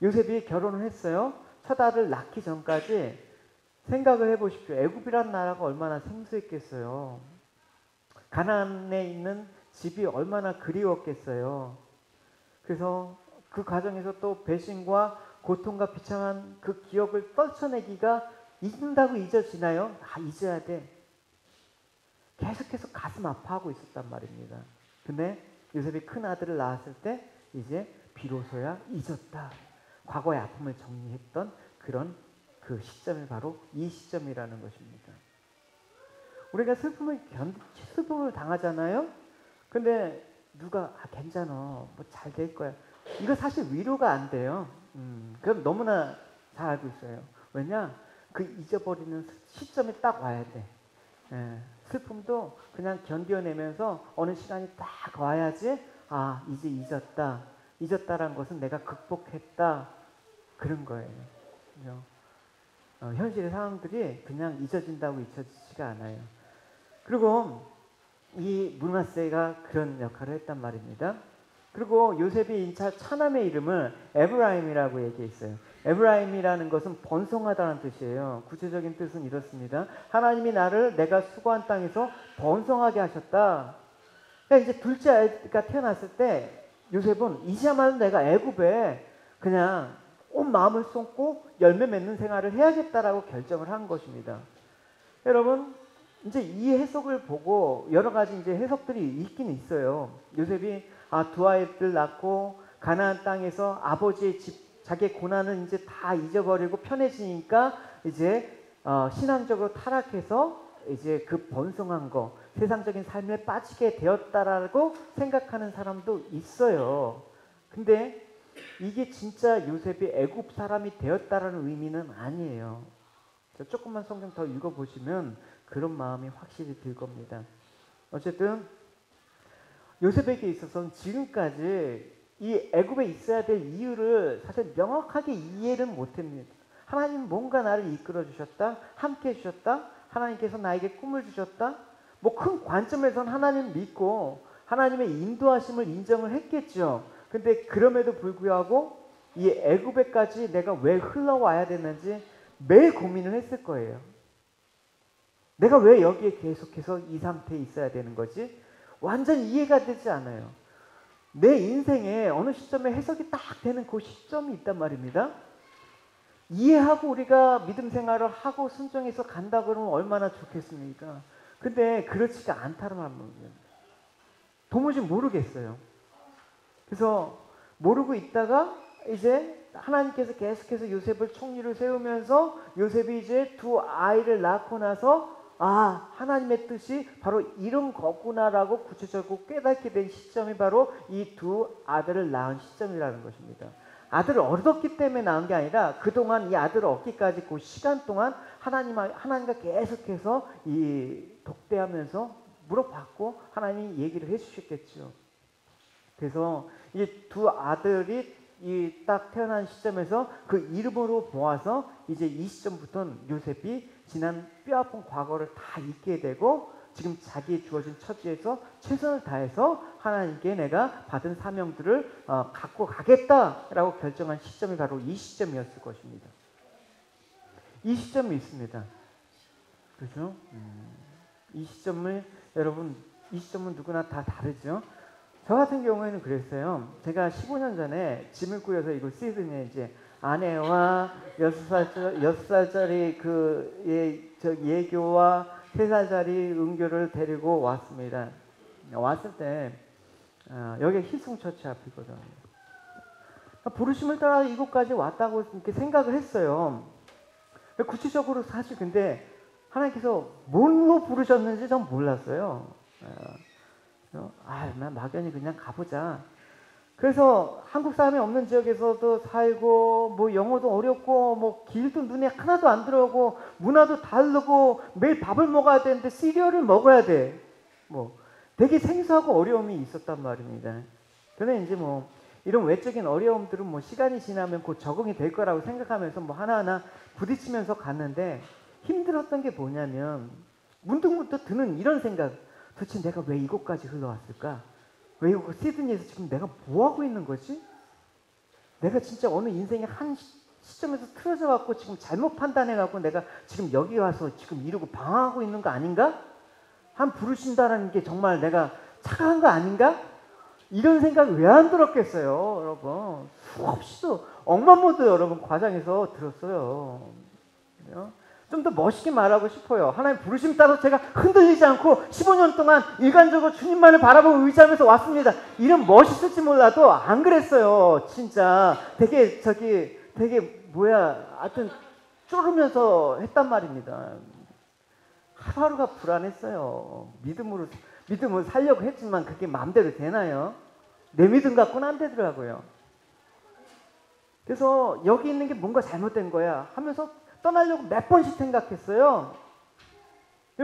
요셉이 결혼을 했어요. 첫 아들 낳기 전까지 생각을 해보십시오. 애굽이란 나라가 얼마나 생소했겠어요. 가나안에 있는 집이 얼마나 그리웠겠어요. 그래서 그 과정에서 또 배신과 고통과 비참한 그 기억을 떨쳐내기가 잊는다고 잊어지나요? 잊어야 돼. 계속해서 가슴 아파하고 있었단 말입니다. 근데 요셉이 큰 아들을 낳았을 때 이제 비로소야 잊었다. 과거의 아픔을 정리했던 그런 그 시점이 바로 이 시점이라는 것입니다. 우리가 슬픔을 당하잖아요. 근데 누가 괜찮아, 뭐 잘 될 거야. 이거 사실 위로가 안 돼요. 그럼 너무나 잘 알고 있어요. 왜냐? 그 잊어버리는 시점이 딱 와야 돼. 슬픔도 그냥 견뎌내면서 어느 시간이 딱 와야지 이제 잊었다. 잊었다라는 것은 내가 극복했다. 그런 거예요. 현실의 상황들이 그냥 잊어진다고 잊혀지지가 않아요. 그리고 이 므낫세가 그런 역할을 했단 말입니다. 그리고 요셉이 인차 차남의 이름을 에브라임이라고 얘기했어요. 에브라임이라는 것은 번성하다는 뜻이에요. 구체적인 뜻은 이렇습니다. 하나님이 나를 내가 수고한 땅에서 번성하게 하셨다. 그러니까 이제 둘째 아이가 태어났을 때 요셉은 이제야말로 내가 애굽에 그냥 온 마음을 쏟고 열매 맺는 생활을 해야겠다라고 결정을 한 것입니다. 여러분, 이제 이 해석을 보고 여러 가지 이제 해석들이 있긴 있어요. 요셉이 두 아이들 낳고 가나안 땅에서 아버지의 집, 자기의 고난은 이제 다 잊어버리고 편해지니까 이제 신앙적으로 타락해서 이제 그 번성한 거, 세상적인 삶에 빠지게 되었다라고 생각하는 사람도 있어요. 근데 이게 진짜 요셉이 애굽 사람이 되었다라는 의미는 아니에요. 조금만 성경 더 읽어보시면 그런 마음이 확실히 들 겁니다. 어쨌든 요셉에게 있어서는 지금까지 이 애굽에 있어야 될 이유를 사실 명확하게 이해를 못합니다. 하나님 뭔가 나를 이끌어 주셨다, 함께 해주셨다, 하나님께서 나에게 꿈을 주셨다. 뭐 큰 관점에서는 하나님 믿고 하나님의 인도하심을 인정을 했겠죠. 근데 그럼에도 불구하고 이 애굽에까지 내가 왜 흘러와야 됐는지 매일 고민을 했을 거예요. 내가 왜 여기에 계속해서 이 상태에 있어야 되는 거지? 완전 이해가 되지 않아요. 내 인생에 어느 시점에 해석이 딱 되는 그 시점이 있단 말입니다. 이해하고 우리가 믿음 생활을 하고 순종해서 간다 그러면 얼마나 좋겠습니까? 근데 그렇지가 않다는 말입니다. 도무지 모르겠어요. 그래서 모르고 있다가 이제 하나님께서 계속해서 요셉을 총리로 세우면서 요셉이 이제 두 아이를 낳고 나서 하나님의 뜻이 바로 이런 거구나라고 구체적으로 깨닫게 된 시점이 바로 이 두 아들을 낳은 시점이라는 것입니다. 아들을 얻었기 때문에 낳은 게 아니라 그동안 이 아들을 얻기까지 그 시간 동안 하나님과 계속해서 이 독대하면서 물어봤고 하나님이 얘기를 해주셨겠죠. 그래서 이 두 아들이 이 딱 태어난 시점에서 그 이름으로 보아서 이제 이 시점부터는 요셉이 지난 뼈아픈 과거를 다 잊게 되고 지금 자기의 주어진 처지에서 최선을 다해서 하나님께 내가 받은 사명들을 갖고 가겠다라고 결정한 시점이 바로 이 시점이었을 것입니다. 이 시점이 있습니다. 그렇죠? 이 시점을 여러분, 이 시점은 누구나 다 다르죠. 저 같은 경우에는 그랬어요. 제가 15년 전에 짐을 꾸려서 이곳 시드니에 이제 아내와 6살짜리 예교와 3살짜리 은교를 데리고 왔습니다. 왔을 때 여기가 힐송처치 앞이거든요. 부르심을 따라 이곳까지 왔다고 이렇게 생각을 했어요. 구체적으로 사실 근데 하나님께서 뭘로 부르셨는지 전 몰랐어요. 난 막연히 그냥 가보자. 그래서 한국 사람이 없는 지역에서도 살고 뭐 영어도 어렵고 뭐 길도 눈에 하나도 안 들어오고 문화도 다르고 매일 밥을 먹어야 되는데 시리얼을 먹어야 돼. 뭐 되게 생소하고 어려움이 있었단 말입니다. 그런데 이제 뭐 이런 외적인 어려움들은 뭐 시간이 지나면 곧 적응이 될 거라고 생각하면서 뭐 하나하나 부딪히면서 갔는데 힘들었던 게 뭐냐면 문득문득 드는 이런 생각. 도대체 내가 왜 이곳까지 흘러왔을까? 왜 이곳 시드니에서 지금 내가 뭐하고 있는 거지? 내가 진짜 어느 인생의 한 시점에서 틀어져 갖고 지금 잘못 판단해 갖고 내가 지금 여기 와서 지금 이러고 방황하고 있는 거 아닌가? 한 부르신다라는 게 정말 내가 착각한 거 아닌가? 이런 생각이 왜 안 들었겠어요, 여러분. 수없이도 억만모도 여러분 과정에서 들었어요. 좀 더 멋있게 말하고 싶어요. 하나님 부르심 따라 제가 흔들리지 않고 15년 동안 일관적으로 주님만을 바라보고 의지하면서 왔습니다. 이런 멋있을지 몰라도 안 그랬어요. 진짜 되게 하여튼 쫄으면서 했단 말입니다. 하루하루가 불안했어요. 믿음을 살려고 했지만 그게 마음대로 되나요? 내 믿음 갖고는 안 되더라고요. 그래서 여기 있는 게 뭔가 잘못된 거야 하면서 떠나려고 몇 번씩 생각했어요.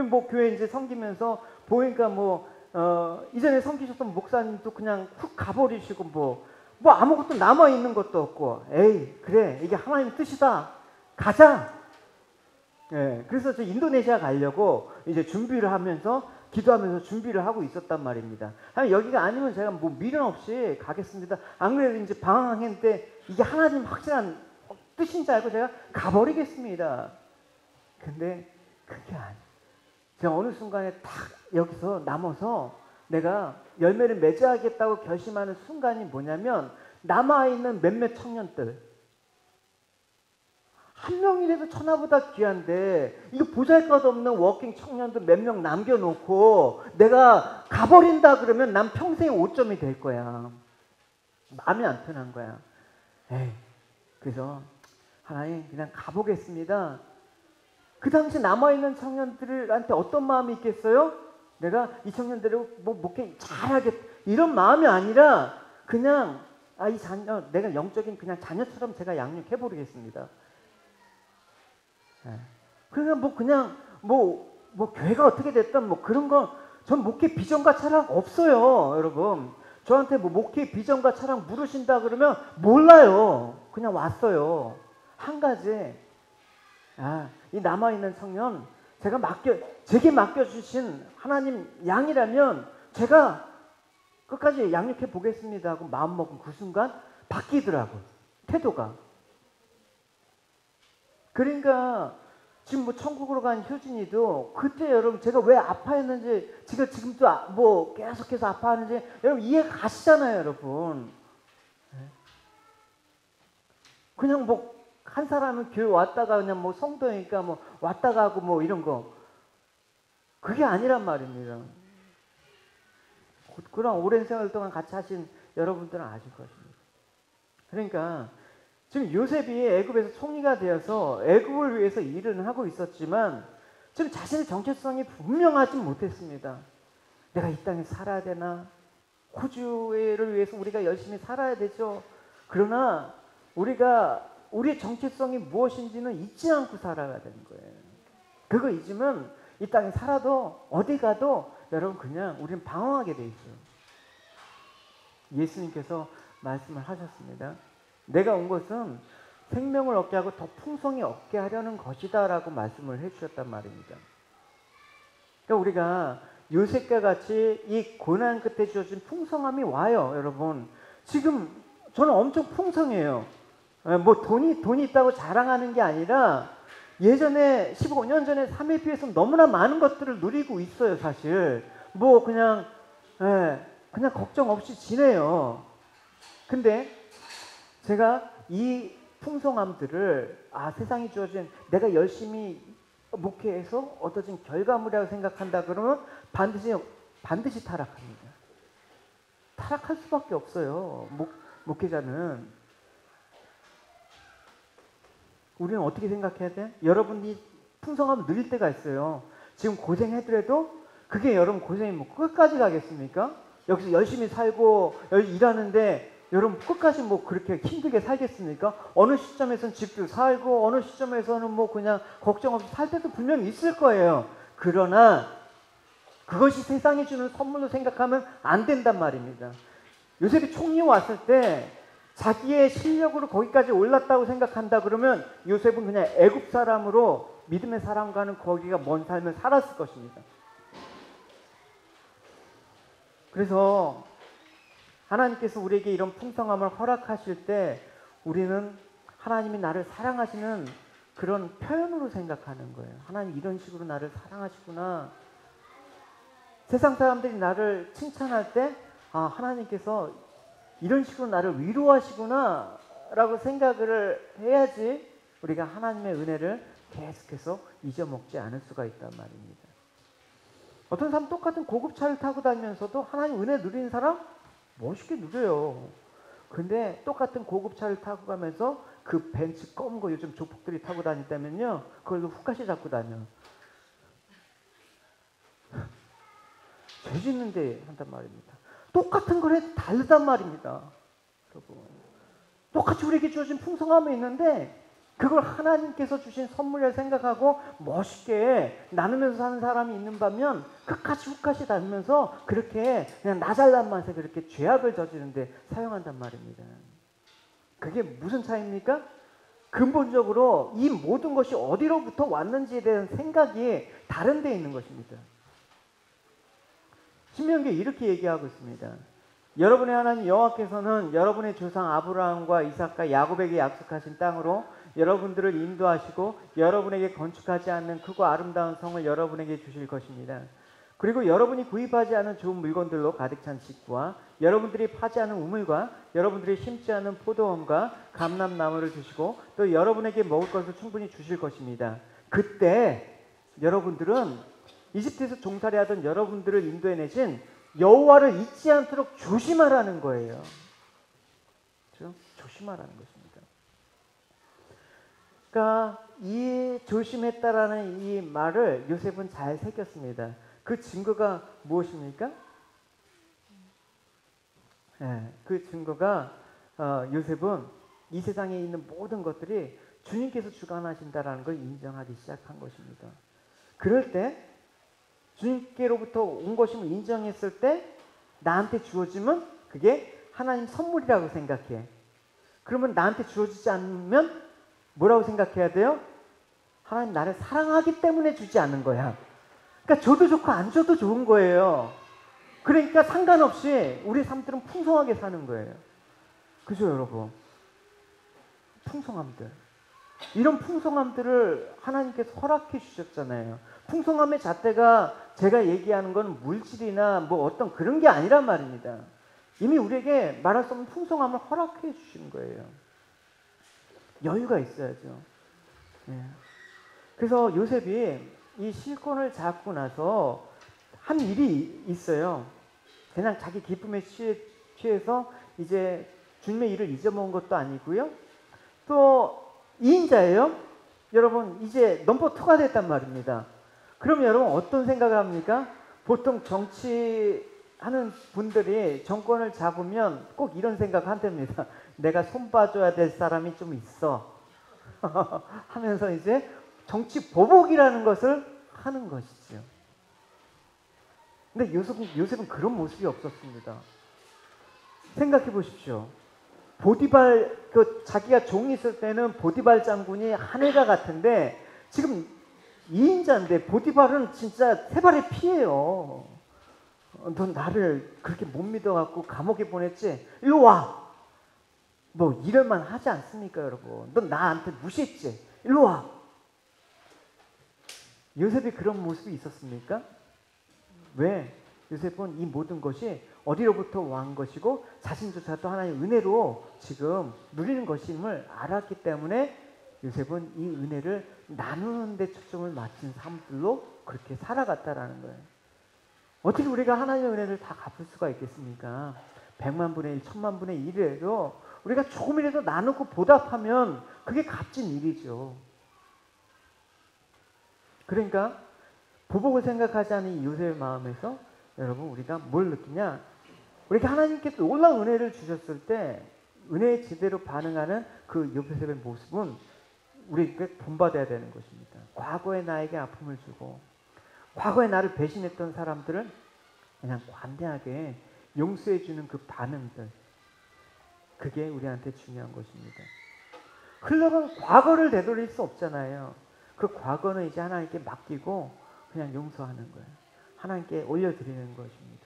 뭐 교회 이제 섬기면서 보니까 이전에 섬기셨던 목사님도 그냥 훅 가버리시고 뭐 아무것도 남아 있는 것도 없고, 에이 그래 이게 하나님 뜻이다 가자. 예, 그래서 저 인도네시아 가려고 이제 준비를 하면서 기도하면서 준비를 하고 있었단 말입니다. 여기가 아니면 제가 뭐 미련 없이 가겠습니다. 안 그래도 이제 방황했는데 이게 하나님 확실한 뜻인지 알고 제가 가버리겠습니다. 근데 그게 아니에요. 제가 어느 순간에 딱 여기서 남아서 내가 열매를 맺어야겠다고 결심하는 순간이 뭐냐면, 남아있는 몇몇 청년들, 한 명이라도 천하보다 귀한데 이거 보잘것없는 워킹 청년들 몇 명 남겨놓고 내가 가버린다 그러면 난 평생의 오점이 될 거야. 마음이 안 편한 거야. 에이, 그래서 하나님 그냥 가보겠습니다. 그 당시 남아있는 청년들한테 어떤 마음이 있겠어요? 내가 이 청년들을 목회 잘하겠다 이런 마음이 아니라 그냥 이 자녀, 내가 영적인 그냥 자녀처럼 제가 양육해버리겠습니다. 그러니까 교회가 어떻게 됐든 그런 건 전 목회 비전과 차랑 없어요, 여러분. 저한테 목회 비전과 차랑 물으신다 그러면 몰라요. 그냥 왔어요. 한 가지, 이 남아있는 청년, 제게 맡겨주신 하나님 양이라면 제가 끝까지 양육해 보겠습니다 하고 마음먹은 그 순간 바뀌더라고요, 태도가. 그러니까 지금 천국으로 간 효진이도 그때 여러분 제가 왜 아파했는지, 제가 지금도 계속해서 아파하는지 여러분 이해 가시잖아요, 여러분. 그냥 한 사람은 교회 왔다가 그냥 성도니까 왔다 가고 이런 거, 그게 아니란 말입니다. 그런 오랜 세월 동안 같이 하신 여러분들은 아실 것입니다. 그러니까 지금 요셉이 애굽에서 총리가 되어서 애굽을 위해서 일을 하고 있었지만 지금 자신의 정체성이 분명하지 못했습니다. 내가 이 땅에 살아야 되나? 호주를 위해서 우리가 열심히 살아야 되죠. 그러나 우리의 정체성이 무엇인지는 잊지 않고 살아야 되는 거예요. 그거 잊으면 이 땅에 살아도 어디 가도 여러분 그냥 우리는 방황하게 돼 있어요. 예수님께서 말씀을 하셨습니다. 내가 온 것은 생명을 얻게 하고 더 풍성히 얻게 하려는 것이다 라고 말씀을 해주셨단 말입니다. 그러니까 우리가 요셉과 같이 이 고난 끝에 주어진 풍성함이 와요, 여러분. 지금 저는 엄청 풍성해요. 돈이 있다고 자랑하는 게 아니라 예전에 15년 전에 3에 비해서 너무나 많은 것들을 누리고 있어요, 사실. 그냥 걱정 없이 지내요. 근데 제가 이 풍성함들을 세상이 주어진 내가 열심히 목회해서 얻어진 결과물이라고 생각한다 그러면 반드시 타락합니다. 타락할 수밖에 없어요, 목회자는. 우리는 어떻게 생각해야 돼? 여러분이 풍성함을 누릴 때가 있어요. 지금 고생하더라도 그게 여러분 고생이 끝까지 가겠습니까? 여기서 열심히 살고 일하는데 여러분 끝까지 그렇게 힘들게 살겠습니까? 어느 시점에서는 집도 살고 어느 시점에서는 그냥 걱정 없이 살 때도 분명히 있을 거예요. 그러나 그것이 세상이 주는 선물로 생각하면 안 된단 말입니다. 요셉이 총리 왔을 때 자기의 실력으로 거기까지 올랐다고 생각한다 그러면 요셉은 그냥 애굽 사람으로 믿음의 사람과는 거기가 먼 삶을 살았을 것입니다. 그래서 하나님께서 우리에게 이런 풍성함을 허락하실 때 우리는 하나님이 나를 사랑하시는 그런 표현으로 생각하는 거예요. 하나님 이런 식으로 나를 사랑하시구나. 세상 사람들이 나를 칭찬할 때 하나님께서 이런 식으로 나를 위로하시구나 라고 생각을 해야지 우리가 하나님의 은혜를 계속해서 잊어먹지 않을 수가 있단 말입니다. 어떤 사람 똑같은 고급차를 타고 다니면서도 하나님 은혜 누리는 사람 멋있게 누려요. 근데 똑같은 고급차를 타고 가면서 그 벤츠 검은 거 요즘 조폭들이 타고 다닌다면요, 그걸로 훅가시 잡고 다녀. 죄 짓는데 한단 말입니다. 똑같은 걸 해도 다르단 말입니다. 여러분, 똑같이 우리에게 주어진 풍성함이 있는데 그걸 하나님께서 주신 선물이라 생각하고 멋있게 나누면서 사는 사람이 있는 반면 끝까지 훅까지 다니면서 그렇게 그냥 나 잘난 맛에 그렇게 죄악을 저지르는데 사용한단 말입니다. 그게 무슨 차이입니까? 근본적으로 이 모든 것이 어디로부터 왔는지에 대한 생각이 다른 데 있는 것입니다. 신명기에 이렇게 얘기하고 있습니다. 여러분의 하나님 여호와께서는 여러분의 조상 아브라함과 이삭과 야곱에게 약속하신 땅으로 여러분들을 인도하시고 여러분에게 건축하지 않는 크고 아름다운 성을 여러분에게 주실 것입니다. 그리고 여러분이 구입하지 않은 좋은 물건들로 가득 찬 식구와 여러분들이 파지 않은 우물과 여러분들이 심지 않은 포도원과 감람나무를 주시고 또 여러분에게 먹을 것을 충분히 주실 것입니다. 그때 여러분들은 이집트에서 종살이 하던 여러분들을 인도해내신 여호와를 잊지 않도록 조심하라는 거예요. 그렇죠? 조심하라는 것입니다. 그러니까 이 조심했다라는 이 말을 요셉은 잘 새겼습니다. 그 증거가 무엇입니까? 그 증거가 요셉은 이 세상에 있는 모든 것들이 주님께서 주관하신다라는 걸 인정하기 시작한 것입니다. 그럴 때 주님께로부터 온 것임을 인정했을 때 나한테 주어지면 그게 하나님 선물이라고 생각해. 그러면 나한테 주어지지 않으면 뭐라고 생각해야 돼요? 하나님 나를 사랑하기 때문에 주지 않는 거야. 그러니까 줘도 좋고 안 줘도 좋은 거예요. 그러니까 상관없이 우리 삶들은 풍성하게 사는 거예요. 그죠, 여러분? 풍성함들. 이런 풍성함들을 하나님께서 허락해 주셨잖아요. 풍성함의 잣대가 제가 얘기하는 건 물질이나 뭐 어떤 그런 게 아니란 말입니다. 이미 우리에게 말할 수 없는 풍성함을 허락해 주신 거예요. 여유가 있어야죠. 그래서 요셉이 이 실권을 잡고 나서 한 일이 있어요. 그냥 자기 기쁨에 취해서 이제 주님의 일을 잊어먹은 것도 아니고요. 또 2인자예요. 여러분 이제 넘버 2가 됐단 말입니다. 그럼 여러분 어떤 생각을 합니까? 보통 정치하는 분들이 정권을 잡으면 꼭 이런 생각 한답니다. 내가 손봐줘야 될 사람이 좀 있어 하면서 이제 정치 보복이라는 것을 하는 것이죠. 근데 요셉은 그런 모습이 없었습니다. 생각해 보십시오. 보디발, 자기가 종이 있을 때는 보디발 장군이 하늘과 같은데 지금 2인자인데 보디발은 진짜 세 발의 피예요. 넌 나를 그렇게 못 믿어갖고 감옥에 보냈지? 일로 와! 뭐 이럴만 하지 않습니까, 여러분? 넌 나한테 무시했지? 일로 와! 요셉이 그런 모습이 있었습니까? 왜? 요셉은 이 모든 것이 어디로부터 왕 것이고 자신조차도 하나님의 은혜로 지금 누리는 것임을 알았기 때문에 요셉은 이 은혜를 나누는 데 초점을 맞춘 삶들로 그렇게 살아갔다라는 거예요. 어떻게 우리가 하나님의 은혜를 다 갚을 수가 있겠습니까? 100만 분의 1, 1000만 분의 1이라도 우리가 조금이라도 나누고 보답하면 그게 값진 일이죠. 그러니까 보복을 생각하지 않은 이 요셉의 마음에서 여러분 우리가 뭘 느끼냐? 우리가 하나님께서 놀라운 은혜를 주셨을 때 은혜에 제대로 반응하는 그 요셉의 모습은 우리에게 본받아야 되는 것입니다. 과거에 나에게 아픔을 주고 과거에 나를 배신했던 사람들은 그냥 관대하게 용서해 주는 그 반응들, 그게 우리한테 중요한 것입니다. 흘러간 과거를 되돌릴 수 없잖아요. 그 과거는 이제 하나님께 맡기고 그냥 용서하는 거예요. 하나님께 올려드리는 것입니다.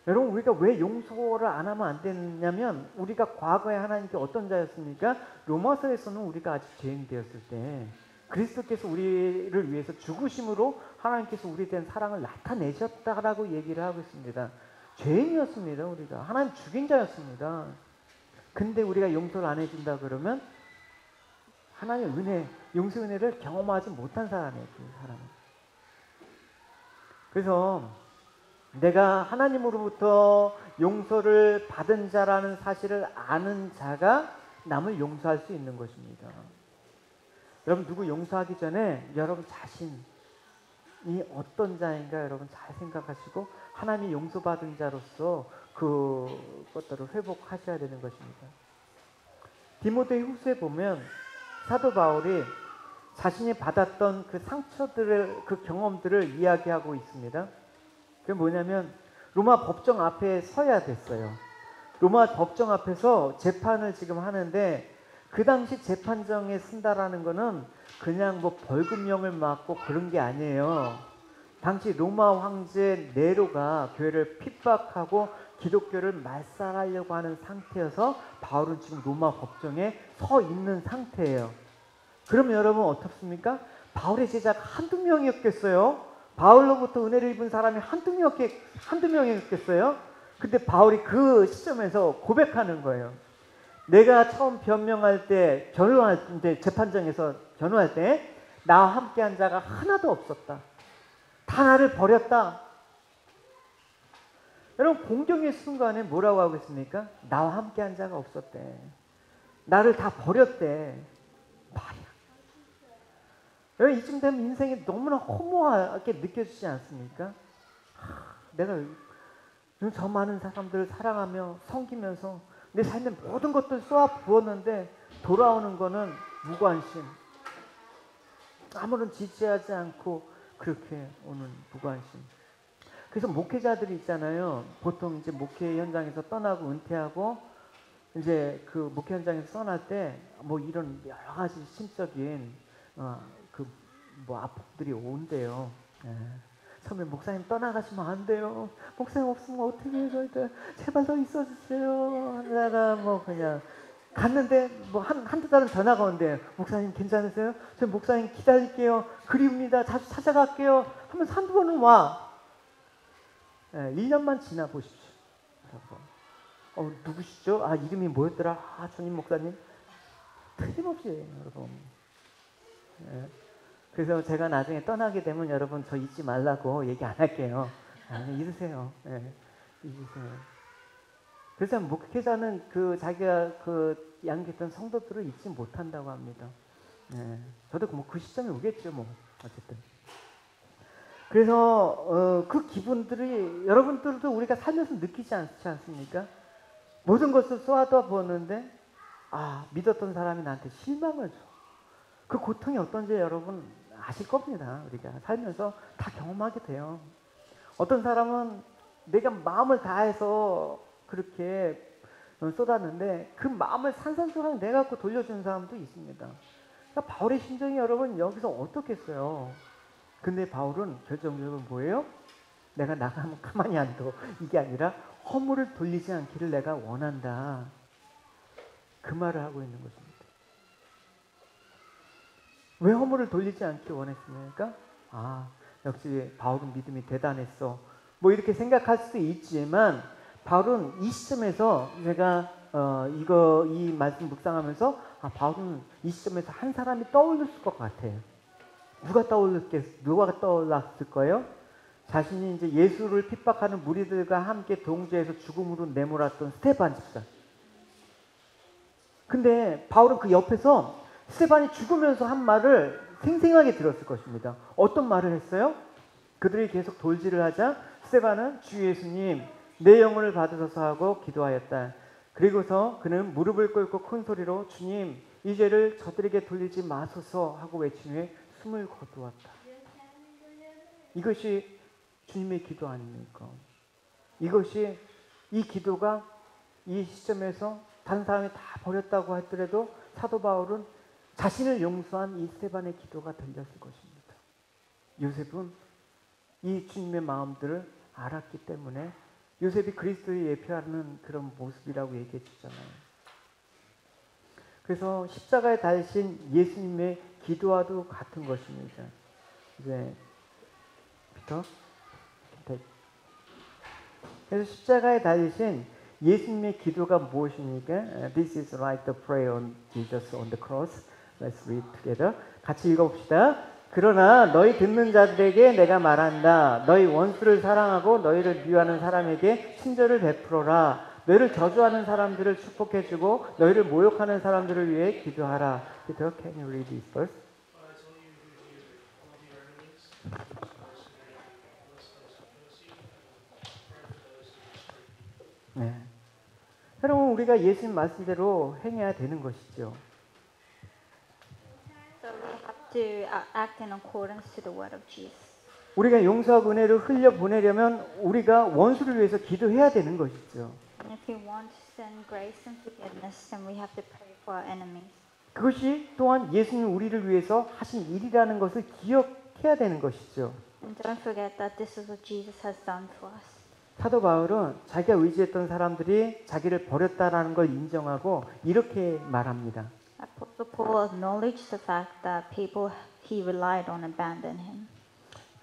여러분 우리가 왜 용서를 안 하면 안 되냐면 우리가 과거에 하나님께 어떤 자였습니까? 로마서에서는 우리가 아직 죄인 되었을 때 그리스도께서 우리를 위해서 죽으심으로 하나님께서 우리에 대한 사랑을 나타내셨다라고 얘기를 하고 있습니다. 죄인이었습니다. 우리가 하나님 죽인 자였습니다. 근데 우리가 용서를 안 해준다 그러면 하나님의 은혜, 용서 은혜를 경험하지 못한 사람이에요. 그 사람은. 그래서 내가 하나님으로부터 용서를 받은 자라는 사실을 아는 자가 남을 용서할 수 있는 것입니다. 여러분 누구 용서하기 전에 여러분 자신이 어떤 자인가 여러분 잘 생각하시고 하나님이 용서받은 자로서 그것들을 회복하셔야 되는 것입니다. 디모데 후서에 보면 사도 바울이 자신이 받았던 그 상처들을 그 경험들을 이야기하고 있습니다. 그게 뭐냐면 로마 법정 앞에 서야 됐어요. 로마 법정 앞에서 재판을 지금 하는데 그 당시 재판정에 쓴다라는 거는 그냥 뭐 벌금형을 맞고 그런 게 아니에요. 당시 로마 황제 네로가 교회를 핍박하고 기독교를 말살하려고 하는 상태여서 바울은 지금 로마 법정에 서 있는 상태예요. 그러면 여러분 어떻습니까? 바울의 제자가 한두 명이었겠어요? 바울로부터 은혜를 입은 사람이 한두 명이었겠어요? 근데 바울이 그 시점에서 고백하는 거예요. 내가 처음 변명할 때, 변호할 때, 재판정에서 변호할 때 나와 함께한 자가 하나도 없었다. 다 나를 버렸다. 여러분 공경의 순간에 뭐라고 하고 있습니까? 나와 함께한 자가 없었대. 나를 다 버렸대. 말이야. 여러분 이쯤 되면 인생이 너무나 허무하게 느껴지지 않습니까? 내가 저 많은 사람들을 사랑하며 섬기면서 내 삶에 모든 것들 쏘아 부었는데 돌아오는 거는 무관심. 아무런 지지하지 않고 그렇게 오는 무관심. 그래서 목회자들이 있잖아요. 보통 이제 목회 현장에서 떠나고 은퇴하고 이제 그 목회 현장에서 떠날 때 뭐 이런 여러 가지 심적인 그 뭐 아픔들이 온대요. 처음에 목사님 떠나가시면 안 돼요. 목사님 없으면 어떻게 해요? 제발 더 있어주세요. 하다가 뭐 그냥 갔는데 뭐 한두 달은 전화가 온대요. 목사님 괜찮으세요? 저 목사님 기다릴게요. 그리웁니다. 자주 찾아갈게요. 하면서 한두 번은 와. 1년만 지나 보십시오. 누구시죠? 이름이 뭐였더라? 주님 목사님. 틀림없이 여러분. 그래서 제가 나중에 떠나게 되면 여러분 저 잊지 말라고 얘기 안 할게요. 잊으세요. 잊으세요. 그래서 목회자는 자기가 양육했던 성도들을 잊지 못한다고 합니다. 저도 그 시점이 오겠죠, 뭐 어쨌든. 그래서 그 기분들이 여러분들도 우리가 살면서 느끼지 않지 않습니까? 모든 것을 쏘아다 보는데 믿었던 사람이 나한테 실망을 줘. 그 고통이 어떤지 여러분 아실 겁니다. 우리가 살면서 다 경험하게 돼요. 어떤 사람은 내가 마음을 다해서 그렇게 쏟았는데 그 마음을 산산조각 내갖고 돌려주는 사람도 있습니다. 그러니까 바울의 심정이 여러분 여기서 어떻겠어요? 근데 바울은 결정적으로 뭐예요? 내가 나가면 가만히 안 둬. 이게 아니라 허물을 돌리지 않기를 내가 원한다. 그 말을 하고 있는 것입니다. 왜 허물을 돌리지 않기 원했습니까? 역시 바울은 믿음이 대단했어. 뭐 이렇게 생각할 수도 있지만 바울은 이 시점에서 제가 이 말씀 묵상하면서 바울은 이 시점에서 한 사람이 떠올렸을 것 같아요. 누가 떠올랐을 거예요? 자신이 이제 예수를 핍박하는 무리들과 함께 동조해서 죽음으로 내몰았던 스데반 집사. 근데 바울은 그 옆에서 스데반이 죽으면서 한 말을 생생하게 들었을 것입니다. 어떤 말을 했어요? 그들이 계속 돌질을 하자 스데반은 주 예수님 내 영혼을 받으소서 하고 기도하였다. 그리고서 그는 무릎을 꿇고 큰 소리로 주님 이 죄를 저들에게 돌리지 마소서 하고 외친 후에 숨을 거두었다. 이것이 주님의 기도 아닙니까? 이것이 이 기도가 이 시점에서 다른 사람이 다 버렸다고 하더라도 사도 바울은 자신을 용서한 이 스데반의 기도가 들렸을 것입니다. 요셉은 이 주님의 마음들을 알았기 때문에 요셉이 그리스도를 예표하는 그런 모습이라고 얘기해 주잖아요. 그래서 십자가에 달리신 예수님의 기도와도 같은 것입니다. 이제 피터. 그래서 십자가에 달리신 예수님의 기도가 무엇입니까? This is like the prayer on Jesus on the cross. Let's read together. 같이 읽어봅시다. 그러나 너희 듣는 자들에게 내가 말한다. 너희 원수를 사랑하고 너희를 미워하는 사람에게 친절을 베풀어라. 너희를 저주하는 사람들을 축복해주고 너희를 모욕하는 사람들을 위해 기도하라. Peter, can you read this verse? 네. 여러분 우리가 예수님 말씀대로 행해야 되는 것이죠. So we have to act in accordance to the word of Jesus. 우리가 용서하고 은혜를 흘려 보내려면 우리가 원수를 위해서 기도해야 되는 것이죠. And if we want to send grace and forgiveness, then we have to pray for our enemies. 그것이 또한 예수님 우리를 위해서 하신 일이라는 것을 기억해야 되는 것이죠. And don't forget that this is what Jesus has done for us. 사도 바울은 자기가 의지했던 사람들이 자기를 버렸다라는 걸 인정하고 이렇게 말합니다. Apostle Paul acknowledged the fact that people he relied on abandoned him.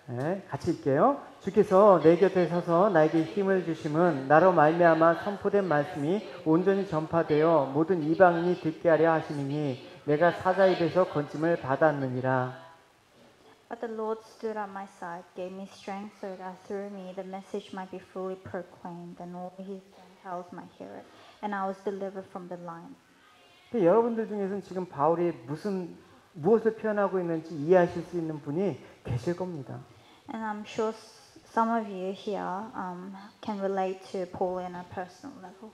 네, 같이 읽게요. 주께서 내 곁에 서서 나에게 힘을 주심은 나로 말미암아 선포된 말씀이 온전히 전파되어 모든 이방인이 듣게 하려 하심이니 내가 사자 입에서 건짐을 받았느니라. But the Lord stood at my side, gave me strength so that through me the message might be fully proclaimed, and all his Gentiles might hear it. And I was delivered from the lion. 여러분들 중에서는 지금 바울이 무엇을 표현하고 있는지 이해하실 수 있는 분이 계실 겁니다. And I'm sure some of you here can relate to Paul in a personal level.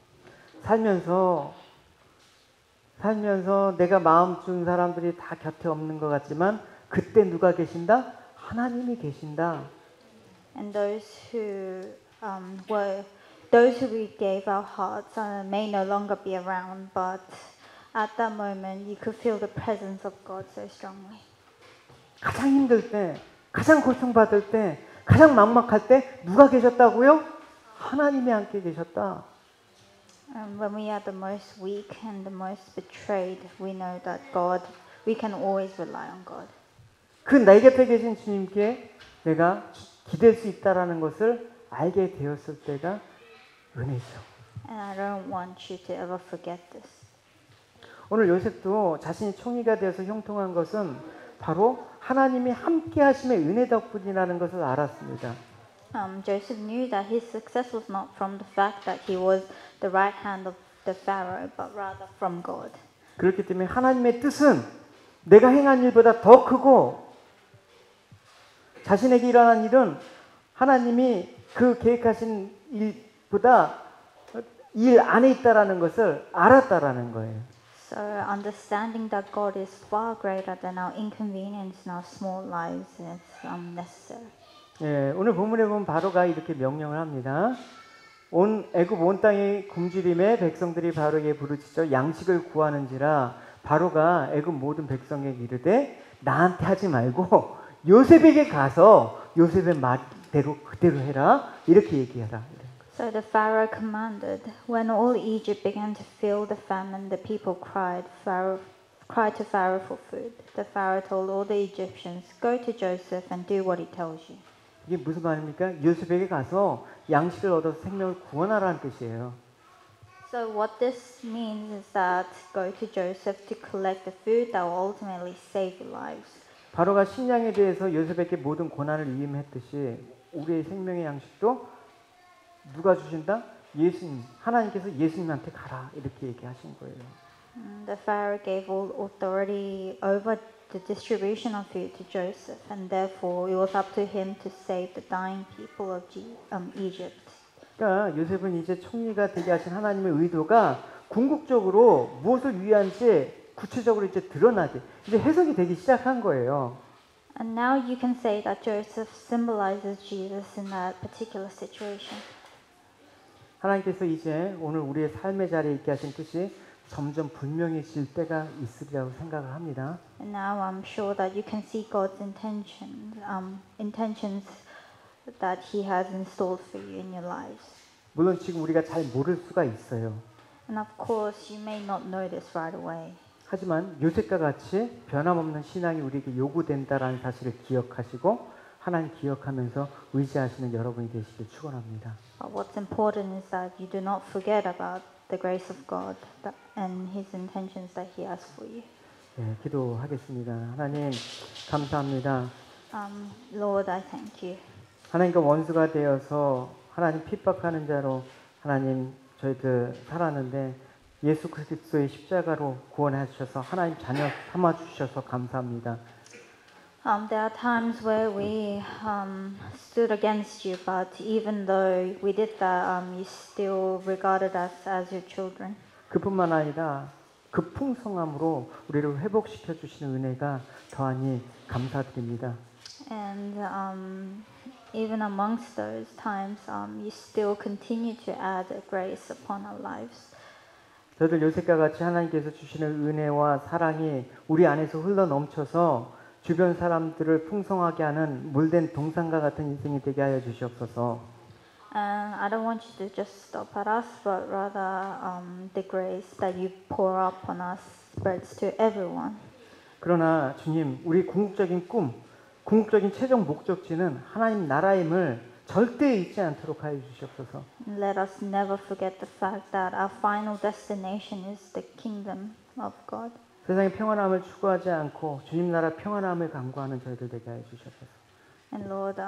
살면서 내가 마음 준 사람들이 다 곁에 없는 것 같지만 그때 누가 계신다? 하나님이 계신다. And those who we gave our hearts may no longer be around, but at that moment you could feel the presence of God so strongly. 가장 힘들 때, 가장 고통받을 때, 가장 막막할 때 누가 계셨다고요? 하나님이 함께 계셨다. When we are the most weak and the most betrayed, we know that we can always rely on God. 그 내 곁에 계신 주님께 내가 기댈 수 있다라는 것을 알게 되었을 때가 은혜죠. And I don't want you to ever forget this. 오늘 요셉도 자신이 총리가 되어서 형통한 것은 바로 하나님이 함께 하심의 은혜 덕분이라는 것을 알았습니다. Joseph knew that his success was not from the fact that he was the right hand of the Pharaoh, but rather from God. 그렇기 때문에 하나님의 뜻은 내가 행한 일보다 더 크고 자신에게 일어난 일은 하나님이 그 계획하신 일보다 일 안에 있다라는 것을 알았다라는 거예요. So understanding that God is far greater than our inconvenience in our small lives is necessary. 예, 오늘 본문에 보면 바로가 이렇게 명령을 합니다. 애굽 온 땅의 굶주림에 백성들이 바로에게 부르짖어 양식을 구하는지라 바로가 애굽 모든 백성에게 이르되 나한테 하지 말고 요셉에게 가서 요셉의 말대로 그대로 해라 이렇게 얘기하라. So the Pharaoh commanded. When all Egypt began to feel the famine, the people cried to Pharaoh for food. The Pharaoh told all the Egyptians, "Go to Joseph and do what he tells you." 이게 무슨 말입니까? 요셉에게 가서 양식을 얻어서 생명을 구원하라는 뜻이에요. So what this means is that go to Joseph to collect the food that will ultimately save your lives. 바로가 식량에 대해서 요셉에게 모든 고난을 위임했듯이 우리의 생명의 양식도 누가 주신다? 예수님, 하나님께서 예수님한테 가라 이렇게 얘기하신 거예요. The Pharaoh gave all authority over the distribution of food to Joseph, and therefore it was up to him to save the dying people of Egypt. 그러니까 요셉은 이제 총리가 되게 하신 하나님의 의도가 궁극적으로 무엇을 위한지 구체적으로 이제 드러나게 이제 해석이 되기 시작한 거예요. And now you can say that Joseph symbolizes Jesus in that particular situation. 하나님께서 이제 오늘 우리의 삶의 자리에 있게 하신 뜻이 점점 분명해질 때가 있으리라고 생각을 합니다. And now I'm sure that you can see God's intentions that He has installed for you in your lives. 물론 지금 우리가 잘 모를 수가 있어요. And of course, you may not know this right away. 하지만 요셉과 같이 변함없는 신앙이 우리에게 요구된다라는 사실을 기억하시고 하나님 기억하면서 의지하시는 여러분이 되시길 축원합니다. But what's important is that you do not forget about the grace of God and His intentions that He has for you. 예, 기도하겠습니다. 하나님 감사합니다. Lord, I thank you. 하나님과 원수가 되어서 하나님 핍박하는 자로 하나님 저희들 살았는데 예수 그리스도의 십자가로 구원하셔서 하나님 자녀 삼아 주셔서 감사합니다. There are times where we stood against you, but even though we did that, you still regarded us as your children. 그뿐만 아니라 그 풍성함으로 우리를 회복시켜 주시는 은혜가 더하니 감사드립니다. And even amongst those times, you still continue to add grace upon our lives. 저희들 요셉과 같이 하나님께서 주시는 은혜와 사랑이 우리 안에서 흘러 넘쳐서 주변 사람들을 풍성하게 하는 물된 동산과 같은 인생이 되게 하여 주시옵소서. And I don't want you to just stop at us, but rather the grace that you pour up on us spreads to everyone. 그러나 주님, 우리 궁극적인 꿈, 궁극적인 최종 목적지는 하나님 나라임을 절대 잊지 않도록 하여 주시옵소서. Let us never forget the fact that our final destination is the kingdom of God. 세상의 평안함을 추구하지 않고 주님 나라 평안함을 강구하는 저희들 되게 하여 주시옵소서. And Lord,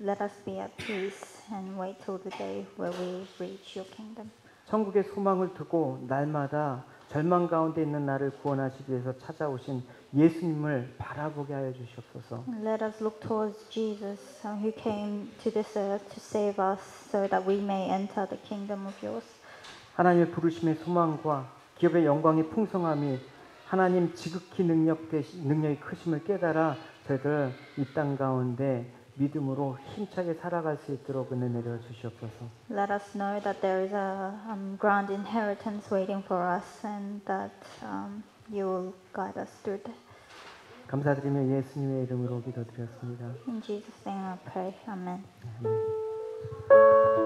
let us be at peace and wait till the day where we reach your kingdom. 천국의 소망을 두고 날마다 절망 가운데 있는 나를 구원하시기 위해서 찾아오신 예수님을 바라보게 하여 주시옵소서. Let us look towards Jesus, who came to this earth to save us, so that we may enter the kingdom of yours. 하나님의 부르심의 소망과 기업의 영광의 풍성함이 하나님 지극히 능력이 크심을 깨달아 저희들 이 땅 가운데 믿음으로 힘차게 살아갈 수 있도록 은혜 내려 주시옵소서. Let us know that there is a grand inheritance waiting for us, and that you will guide us through that. 감사드리며 예수님의 이름으로 기도드렸습니다. In Jesus' name I pray. Amen.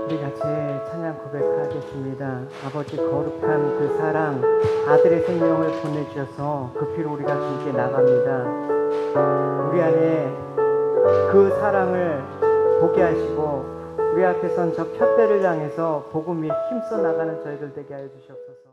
우리 같이 찬양 고백하겠습니다. 아버지 거룩한 그 사랑, 아들의 생명을 보내주셔서 그 피로 우리가 주께 나갑니다. 우리 안에 그 사랑을 보게 하시고 우리 앞에 선 저 푯대를 향해서 복음 위에 힘써 나가는 저희들 되게 하여 주시옵소서.